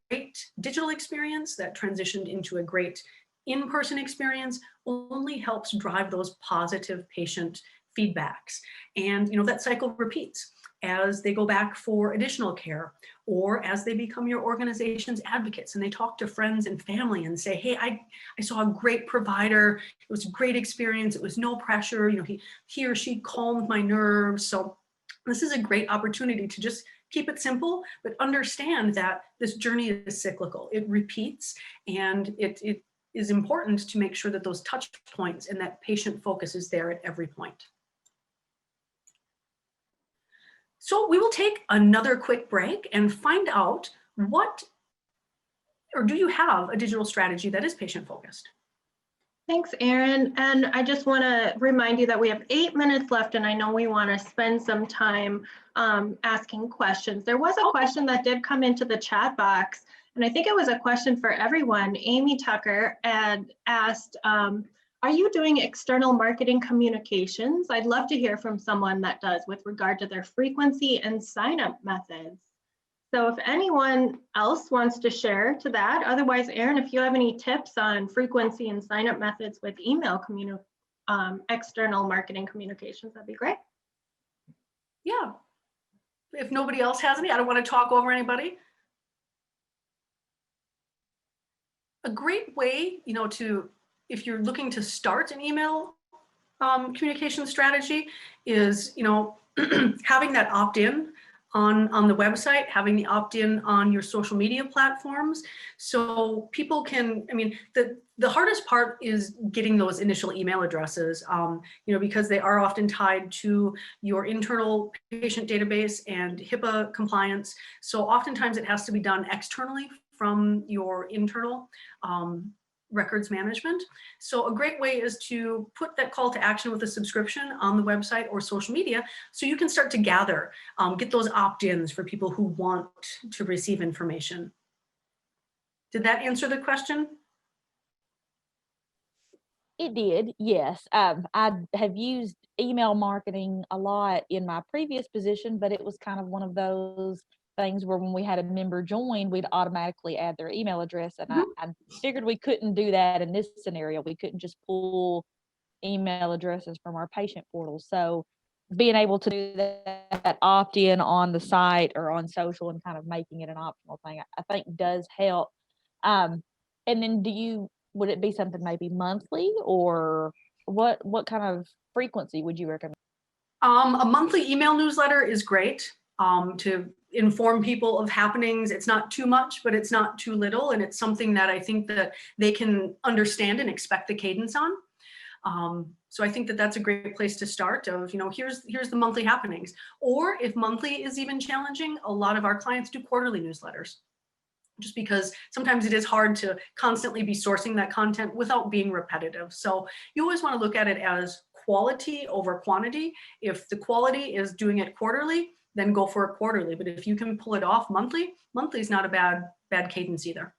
[SPEAKER 2] digital experience that transitioned into a great in-person experience only helps drive those positive patient feedbacks. And that cycle repeats as they go back for additional care, or as they become your organization's advocates and they talk to friends and family and say, hey, I saw a great provider. It was a great experience. It was no pressure. He or she calmed my nerves. So this is a great opportunity to just keep it simple, but understand that this journey is cyclical. It repeats, and it is important to make sure that those touch points and that patient focus is there at every point. So we will take another quick break and find out do you have a digital strategy that is patient focused?
[SPEAKER 1] Thanks, Erin. And I just want to remind you that we have 8 minutes left, and I know we want to spend some time asking questions. There was a question that did come into the chat box, and I think it was a question for everyone. Amy Tucker had asked, are you doing external marketing communications? I'd love to hear from someone that does with regard to their frequency and sign-up methods. So if anyone else wants to share to that, otherwise, Erin, if you have any tips on frequency and sign-up methods with email external marketing communications, that'd be great.
[SPEAKER 2] Yeah. If nobody else has any, I don't want to talk over anybody. A great way, if you're looking to start an email communication strategy is, having that opt-in on the website, having the opt-in on your social media platforms. So people can, the hardest part is getting those initial email addresses, because they are often tied to your internal patient database and HIPAA compliance. So oftentimes it has to be done externally from your internal records management. So a great way is to put that call to action with a subscription on the website or social media, so you can start to gather, get those opt-ins for people who want to receive information. Did that answer the question?
[SPEAKER 3] It did, yes. I have used email marketing a lot in my previous position, but it was kind of one of those things where when we had a member join, we'd automatically add their email address. And I figured we couldn't do that in this scenario. We couldn't just pull email addresses from our patient portal. So being able to do that opt-in on the site or on social and kind of making it an optional thing, I think does help. And then would it be something maybe monthly, or what kind of frequency would you recommend?
[SPEAKER 2] A monthly email newsletter is great to inform people of happenings. It's not too much, but it's not too little. And it's something that I think that they can understand and expect the cadence on. So I think that that's a great place to start of, here's the monthly happenings. Or if monthly is even challenging, a lot of our clients do quarterly newsletters, just because sometimes it is hard to constantly be sourcing that content without being repetitive. So you always want to look at it as quality over quantity. If the quality is doing it quarterly, then go for a quarterly. But if you can pull it off monthly is not a bad cadence either.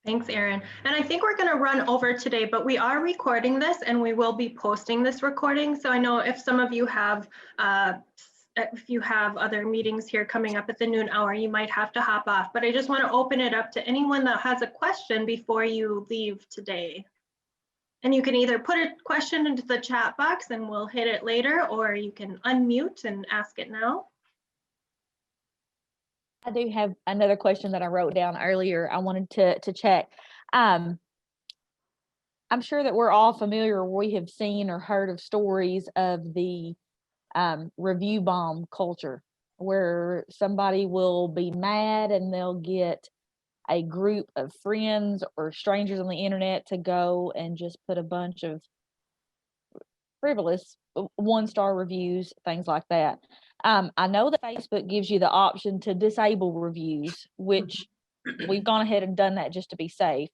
[SPEAKER 1] Thanks, Erin. And I think we're going to run over today, but we are recording this and we will be posting this recording. So I know if some of you have, if you have other meetings here coming up at the noon hour, you might have to hop off. But I just want to open it up to anyone that has a question before you leave today. And you can either put a question into the chat box and we'll hit it later, or you can unmute and ask it now.
[SPEAKER 3] I do have another question that I wrote down earlier. I wanted to check. I'm sure that we're all familiar, or we have seen or heard of stories of the review bomb culture, where somebody will be mad and they'll get a group of friends or strangers on the internet to go and just put a bunch of frivolous one-star reviews, things like that. I know that Facebook gives you the option to disable reviews, which we've gone ahead and done that just to be safe.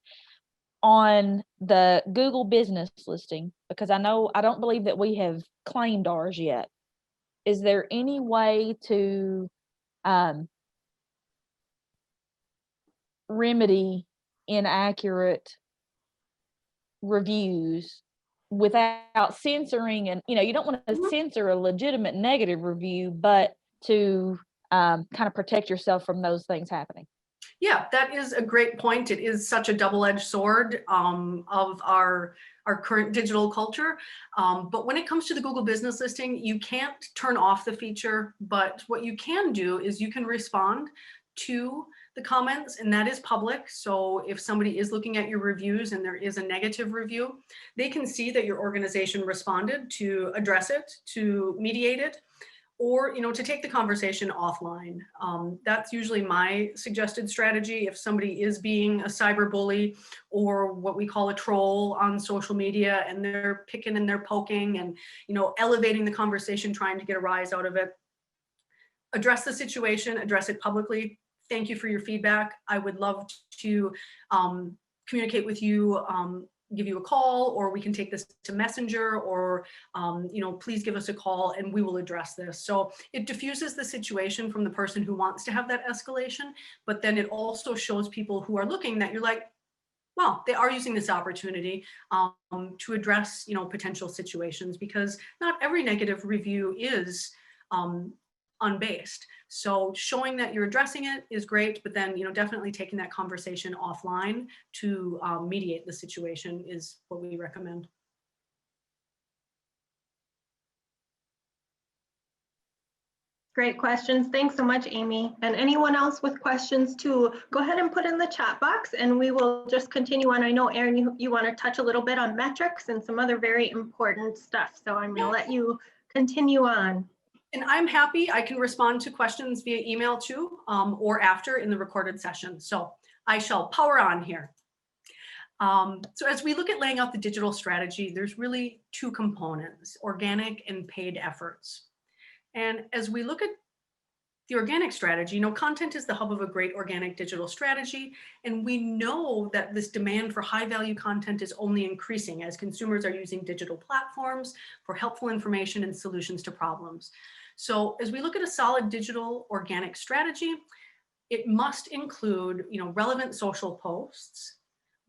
[SPEAKER 3] On the Google business listing, because I don't believe that we have claimed ours yet. Is there any way to remedy inaccurate reviews without censoring? And you don't want to censor a legitimate negative review, but to kind of protect yourself from those things happening.
[SPEAKER 2] Yeah, that is a great point. It is such a double-edged sword of our current digital culture. But when it comes to the Google business listing, you can't turn off the feature, but what you can do is you can respond to the comments, and that is public. So if somebody is looking at your reviews and there is a negative review, they can see that your organization responded to address it, to mediate it, or to take the conversation offline. That's usually my suggested strategy. If somebody is being a cyber bully or what we call a troll on social media, and they're picking and they're poking and elevating the conversation, trying to get a rise out of it, address the situation, address it publicly. Thank you for your feedback. I would love to communicate with you, give you a call, or we can take this to Messenger, or please give us a call and we will address this. So it diffuses the situation from the person who wants to have that escalation, but then it also shows people who are looking that you're like, well, they are using this opportunity to address potential situations, because not every negative review is unbased. So showing that you're addressing it is great, but then definitely taking that conversation offline to mediate the situation is what we recommend.
[SPEAKER 1] Great questions. Thanks so much, Amy. And anyone else with questions too, go ahead and put in the chat box and we will just continue on. I know, Erin, you want to touch a little bit on metrics and some other very important stuff. So I'm going to let you continue on.
[SPEAKER 2] And I'm happy. I can respond to questions via email too, or after in the recorded session. So I shall power on here. So as we look at laying out the digital strategy, there's really two components: organic and paid efforts. And as we look at the organic strategy, content is the hub of a great organic digital strategy. And we know that this demand for high value content is only increasing as consumers are using digital platforms for helpful information and solutions to problems. So as we look at a solid digital organic strategy, it must include, relevant social posts,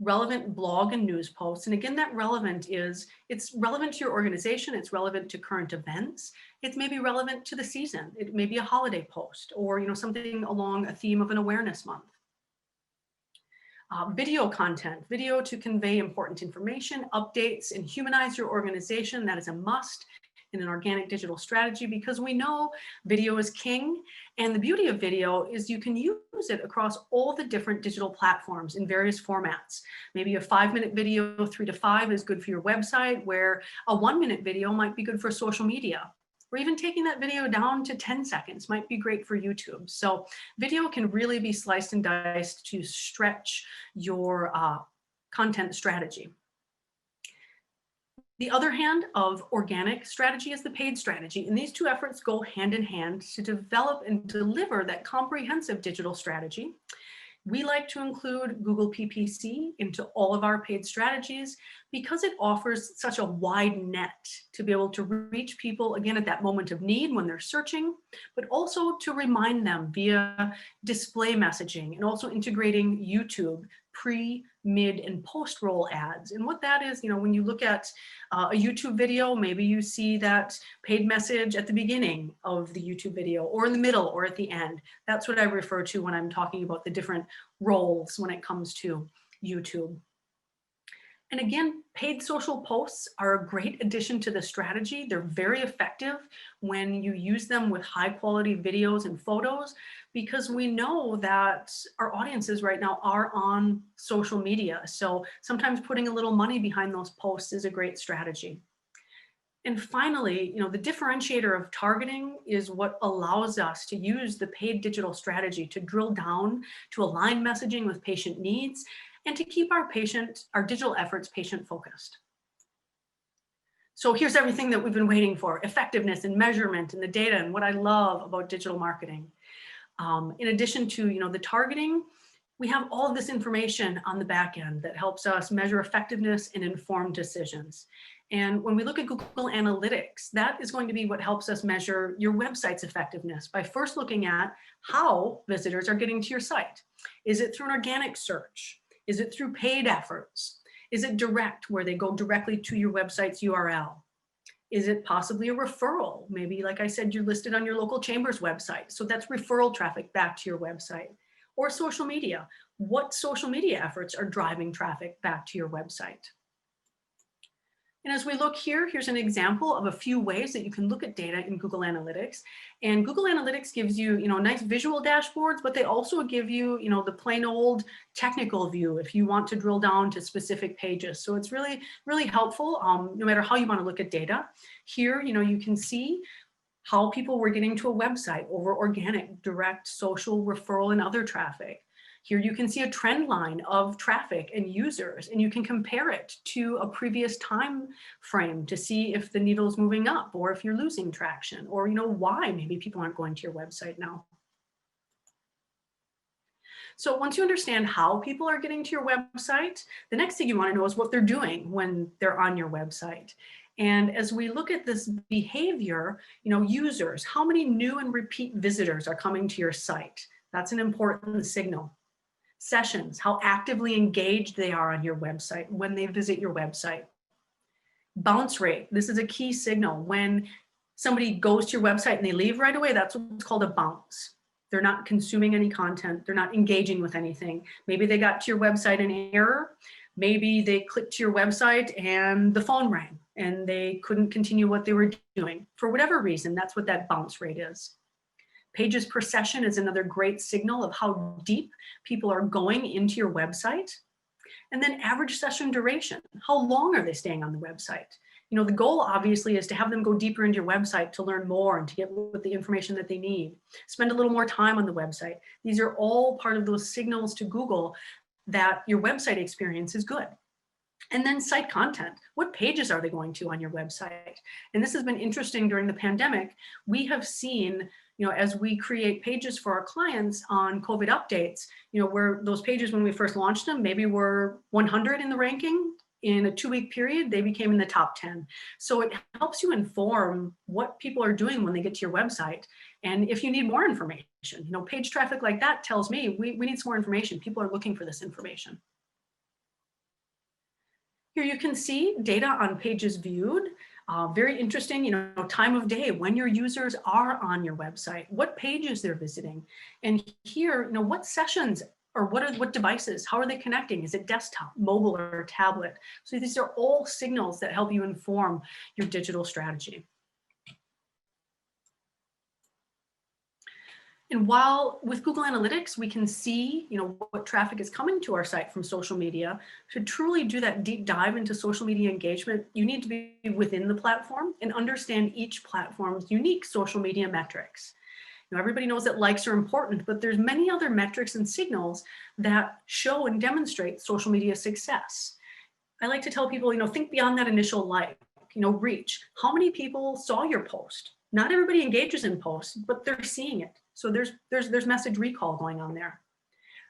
[SPEAKER 2] relevant blog and news posts. And again, that relevant is, it's relevant to your organization, it's relevant to current events, it's maybe relevant to the season, it may be a holiday post, or something along a theme of an awareness month. Video content, video to convey important information, updates, and humanize your organization. That is a must in an organic digital strategy, because we know video is king. And the beauty of video is you can use it across all the different digital platforms in various formats. Maybe a 5-minute video, 3 to 5, is good for your website, where a 1-minute video might be good for social media. Or even taking that video down to 10 seconds might be great for YouTube. So video can really be sliced and diced to stretch your content strategy. The other hand of organic strategy is the paid strategy. And these two efforts go hand in hand to develop and deliver that comprehensive digital strategy. We like to include Google PPC into all of our paid strategies because it offers such a wide net to be able to reach people, again, at that moment of need when they're searching, but also to remind them via display messaging, and also integrating YouTube pre, mid, and post-roll ads. And what that is, when you look at a YouTube video, maybe you see that paid message at the beginning of the YouTube video, or in the middle, or at the end. That's what I refer to when I'm talking about the different roles when it comes to YouTube. And again, paid social posts are a great addition to the strategy. They're very effective when you use them with high quality videos and photos, because we know that our audiences right now are on social media. So sometimes putting a little money behind those posts is a great strategy. And finally, the differentiator of targeting is what allows us to use the paid digital strategy to drill down, to align messaging with patient needs, and to keep our digital efforts patient focused. So here's everything that we've been waiting for: effectiveness and measurement and the data, and what I love about digital marketing. In addition to the targeting, we have all of this information on the back end that helps us measure effectiveness and inform decisions. And when we look at Google Analytics, that is going to be what helps us measure your website's effectiveness by first looking at how visitors are getting to your site. Is it through an organic search? Is it through paid efforts? Is it direct, where they go directly to your website's URL? Is it possibly a referral? Maybe, like I said, you're listed on your local chamber's website, so that's referral traffic back to your website. Or social media. What social media efforts are driving traffic back to your website? And as we look here, here's an example of a few ways that you can look at data in Google Analytics. And Google Analytics gives you, nice visual dashboards, but they also give you, the plain old technical view if you want to drill down to specific pages. So it's really, really helpful, no matter how you want to look at data. Here, you can see how people were getting to a website over organic, direct, social, referral, and other traffic. Here you can see a trend line of traffic and users, and you can compare it to a previous time frame to see if the needle is moving up, or if you're losing traction, or why maybe people aren't going to your website now. So once you understand how people are getting to your website, the next thing you want to know is what they're doing when they're on your website. And as we look at this behavior, users, how many new and repeat visitors are coming to your site? That's an important signal. Sessions, how actively engaged they are on your website when they visit your website. Bounce rate, this is a key signal. When somebody goes to your website and they leave right away, that's what's called a bounce. They're not consuming any content, they're not engaging with anything. Maybe they got to your website in error, maybe they clicked to your website and the phone rang and they couldn't continue what they were doing. For whatever reason, that's what that bounce rate is. Pages per session is another great signal of how deep people are going into your website. And then average session duration. How long are they staying on the website? The goal obviously is to have them go deeper into your website to learn more and to get with the information that they need. Spend a little more time on the website. These are all part of those signals to Google that your website experience is good. And then site content. What pages are they going to on your website? And this has been interesting during the pandemic. We have seen, as we create pages for our clients on COVID updates, where those pages when we first launched them, maybe were 100 in the ranking. In a 2-week period, they became in the top 10. So it helps you inform what people are doing when they get to your website. And if you need more information, page traffic like that tells me we need some more information. People are looking for this information. Here you can see data on pages viewed. Very interesting, time of day, when your users are on your website, what pages they're visiting. And here, what sessions or what devices, how are they connecting? Is it desktop, mobile, or tablet? So these are all signals that help you inform your digital strategy. And while with Google Analytics, we can see, what traffic is coming to our site from social media, to truly do that deep dive into social media engagement, you need to be within the platform and understand each platform's unique social media metrics. Everybody knows that likes are important, but there's many other metrics and signals that show and demonstrate social media success. I like to tell people, think beyond that initial like, reach. How many people saw your post? Not everybody engages in posts, but they're seeing it. So there's message recall going on there.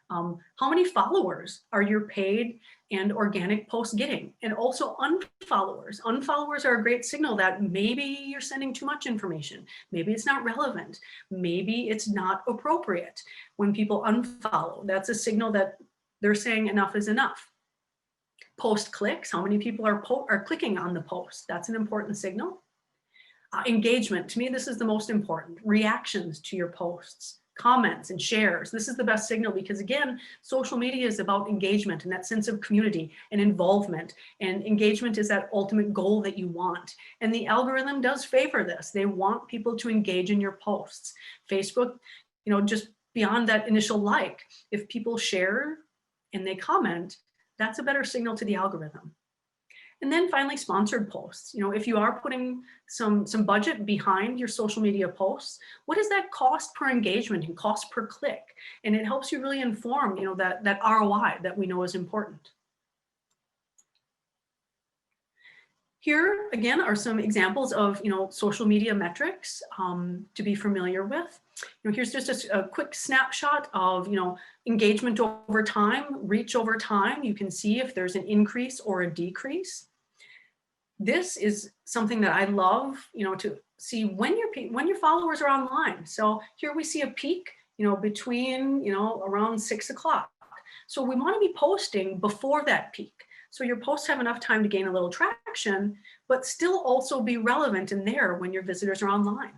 [SPEAKER 2] How many followers are your paid and organic posts getting? And also unfollowers. Unfollowers are a great signal that maybe you're sending too much information. Maybe it's not relevant. Maybe it's not appropriate. When people unfollow, that's a signal that They're saying enough is enough. Post clicks, how many people are clicking on the post? That's an important signal. Engagement, to me, this is the most important. Reactions to your posts, comments and shares. This is the best signal because, again, social media is about engagement and that sense of community and involvement. And engagement is that ultimate goal that you want. And the algorithm does favor this. They want people to engage in your posts. Facebook, just beyond that initial like, if people share and they comment, that's a better signal to the algorithm. And then finally, sponsored posts. If you are putting some budget behind your social media posts, what is that cost per engagement and cost per click? And it helps you really inform, that ROI that we know is important. Here, again, are some examples of, social media metrics to be familiar with. Here's just a quick snapshot of, engagement over time, reach over time. You can see if there's an increase or a decrease. This is something that I love, to see when your followers are online. So here we see a peak, between, around 6 o'clock. So we want to be posting before that peak. So your posts have enough time to gain a little traction, but still also be relevant in there when your visitors are online.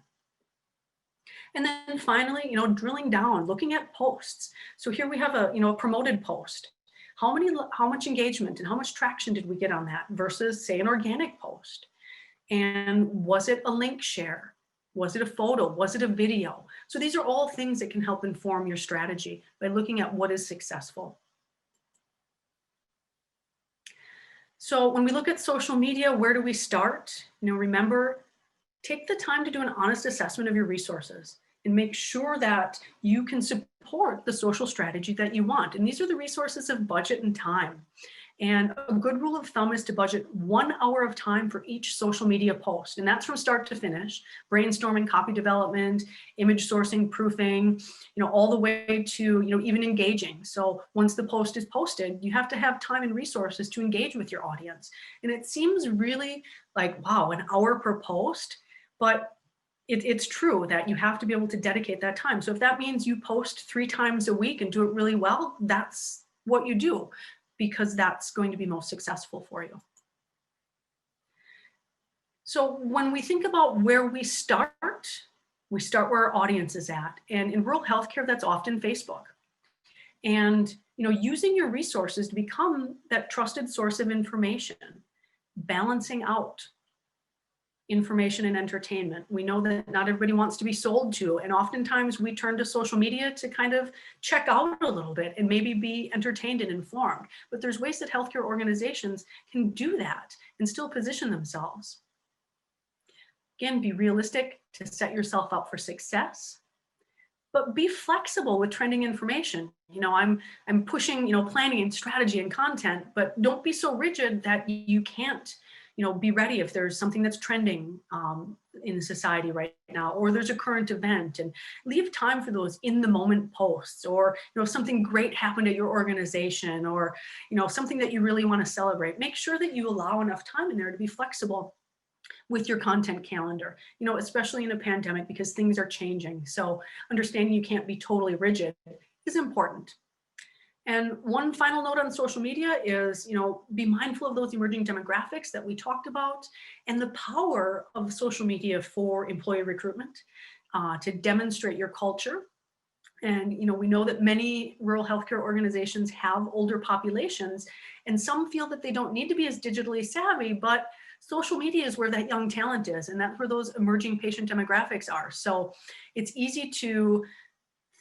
[SPEAKER 2] And then finally, drilling down, looking at posts. So here we have a promoted post. How much engagement and how much traction did we get on that versus, say, an organic post? And was it a link share? Was it a photo? Was it a video? So these are all things that can help inform your strategy by looking at what is successful. So when we look at social media, where do we start? Remember, take the time to do an honest assessment of your resources and make sure that you can support the social strategy that you want. And these are the resources of budget and time. And a good rule of thumb is to budget 1 hour of time for each social media post. And that's from start to finish, brainstorming, copy development, image sourcing, proofing, all the way to, even engaging. So once the post is posted, you have to have time and resources to engage with your audience. And it seems really like, wow, an hour per post, but it's true that you have to be able to dedicate that time. So if that means you post 3 times a week and do it really well, that's what you do, because that's going to be most successful for you. So when we think about where we start where our audience is at. And in rural healthcare, that's often Facebook. And using your resources to become that trusted source of information, balancing out information and entertainment. We know that not everybody wants to be sold to, and oftentimes we turn to social media to kind of check out a little bit and maybe be entertained and informed. But there's ways that healthcare organizations can do that and still position themselves. Again, be realistic to set yourself up for success, but be flexible with trending information. I'm pushing, planning and strategy and content, but don't be so rigid that you can't be ready if there's something that's trending in society right now, or there's a current event, and leave time for those in the moment posts, or something great happened at your organization, or something that you really want to celebrate. Make sure that you allow enough time in there to be flexible with your content calendar, especially in a pandemic, because things are changing. So understanding you can't be totally rigid is important. And one final note on social media is, be mindful of those emerging demographics that we talked about and the power of social media for employee recruitment to demonstrate your culture. And, we know that many rural healthcare organizations have older populations, and some feel that they don't need to be as digitally savvy, but social media is where that young talent is, and that's where those emerging patient demographics are. So it's easy to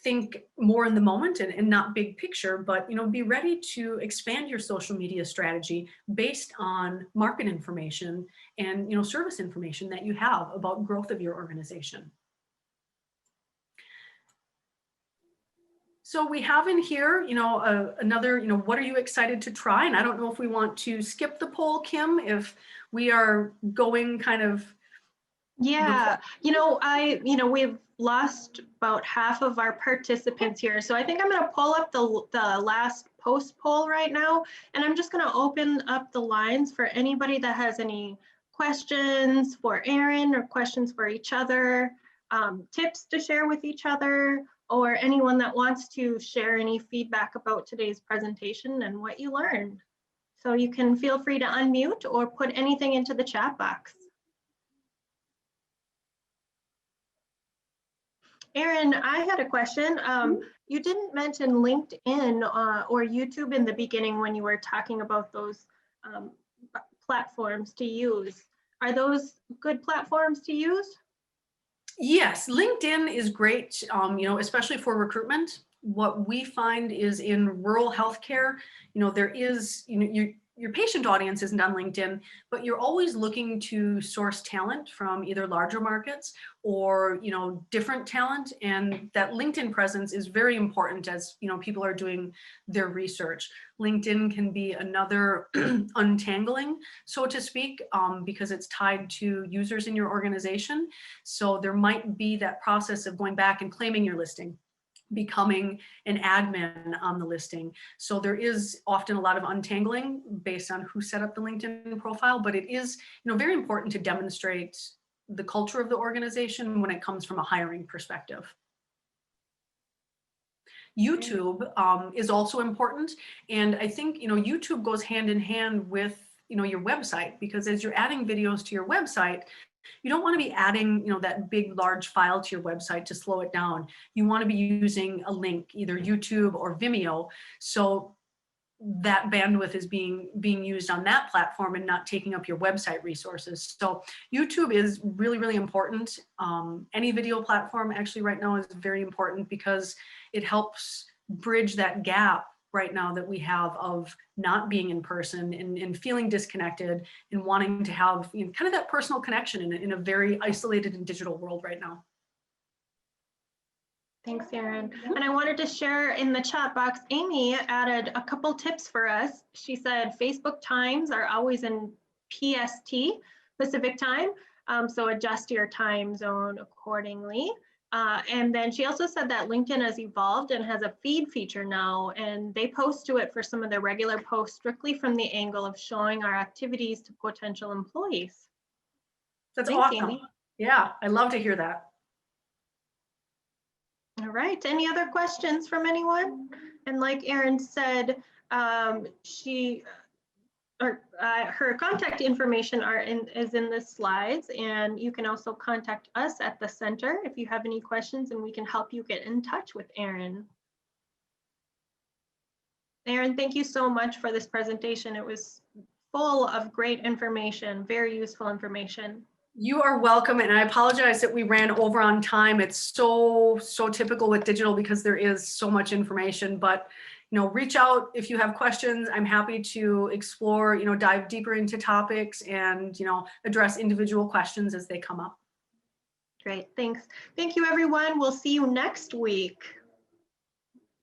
[SPEAKER 2] think more in the moment and not big picture, but be ready to expand your social media strategy based on market information and service information that you have about growth of your organization. So we have in here, another, what are you excited to try? And I don't know if we want to skip the poll, Kim, if we are going kind of.
[SPEAKER 1] Yeah, we've lost about half of our participants here. So I think I'm going to pull up the last post poll right now, and I'm just going to open up the lines for anybody that has any questions for Erin or questions for each other, tips to share with each other, or anyone that wants to share any feedback about today's presentation and what you learned. So you can feel free to unmute or put anything into the chat box. Erin, I had a question. You didn't mention LinkedIn or YouTube in the beginning when you were talking about those platforms to use. Are those good platforms to use?
[SPEAKER 2] Yes, LinkedIn is great, especially for recruitment. What we find is in rural healthcare, there is, your patient audience isn't on LinkedIn, but you're always looking to source talent from either larger markets or, different talent. And that LinkedIn presence is very important as, people are doing their research. LinkedIn can be another untangling, so to speak, because it's tied to users in your organization. So there might be that process of going back and claiming your listing, becoming an admin on the listing. So there is often a lot of untangling based on who set up the LinkedIn profile, but it is, very important to demonstrate the culture of the organization when it comes from a hiring perspective. YouTube is also important. And I think, YouTube goes hand in hand with, your website, because as you're adding videos to your website, you don't want to be adding, that big, large file to your website to slow it down. You want to be using a link, either YouTube or Vimeo. So that bandwidth is being used on that platform and not taking up your website resources. So YouTube is really, really important. Any video platform actually right now is very important because it helps bridge that gap right now that we have of not being in person and feeling disconnected and wanting to have kind of that personal connection in a very isolated and digital world right now.
[SPEAKER 1] Thanks, Erin. And I wanted to share in the chat box, Amy added a couple tips for us. She said Facebook times are always in PST, Pacific time, so adjust your time zone accordingly. And then she also said that LinkedIn has evolved and has a feed feature now, and they post to it for some of their regular posts strictly from the angle of showing our activities to potential employees.
[SPEAKER 2] That's
[SPEAKER 1] Thanks,
[SPEAKER 2] awesome.
[SPEAKER 1] Amy.
[SPEAKER 2] Yeah, I love to hear that.
[SPEAKER 1] All right, any other questions from anyone? And like Erin said, her contact information is in the slides, and you can also contact us at the center if you have any questions, and we can help you get in touch with Erin. Erin, thank you so much for this presentation. It was full of great information, very useful information.
[SPEAKER 2] You are welcome, and I apologize that we ran over on time. It's so typical with digital because there is so much information, but reach out if you have questions. I'm happy to explore, dive deeper into topics and, address individual questions as they come up.
[SPEAKER 1] Great, thanks. Thank you, everyone. We'll see you next week.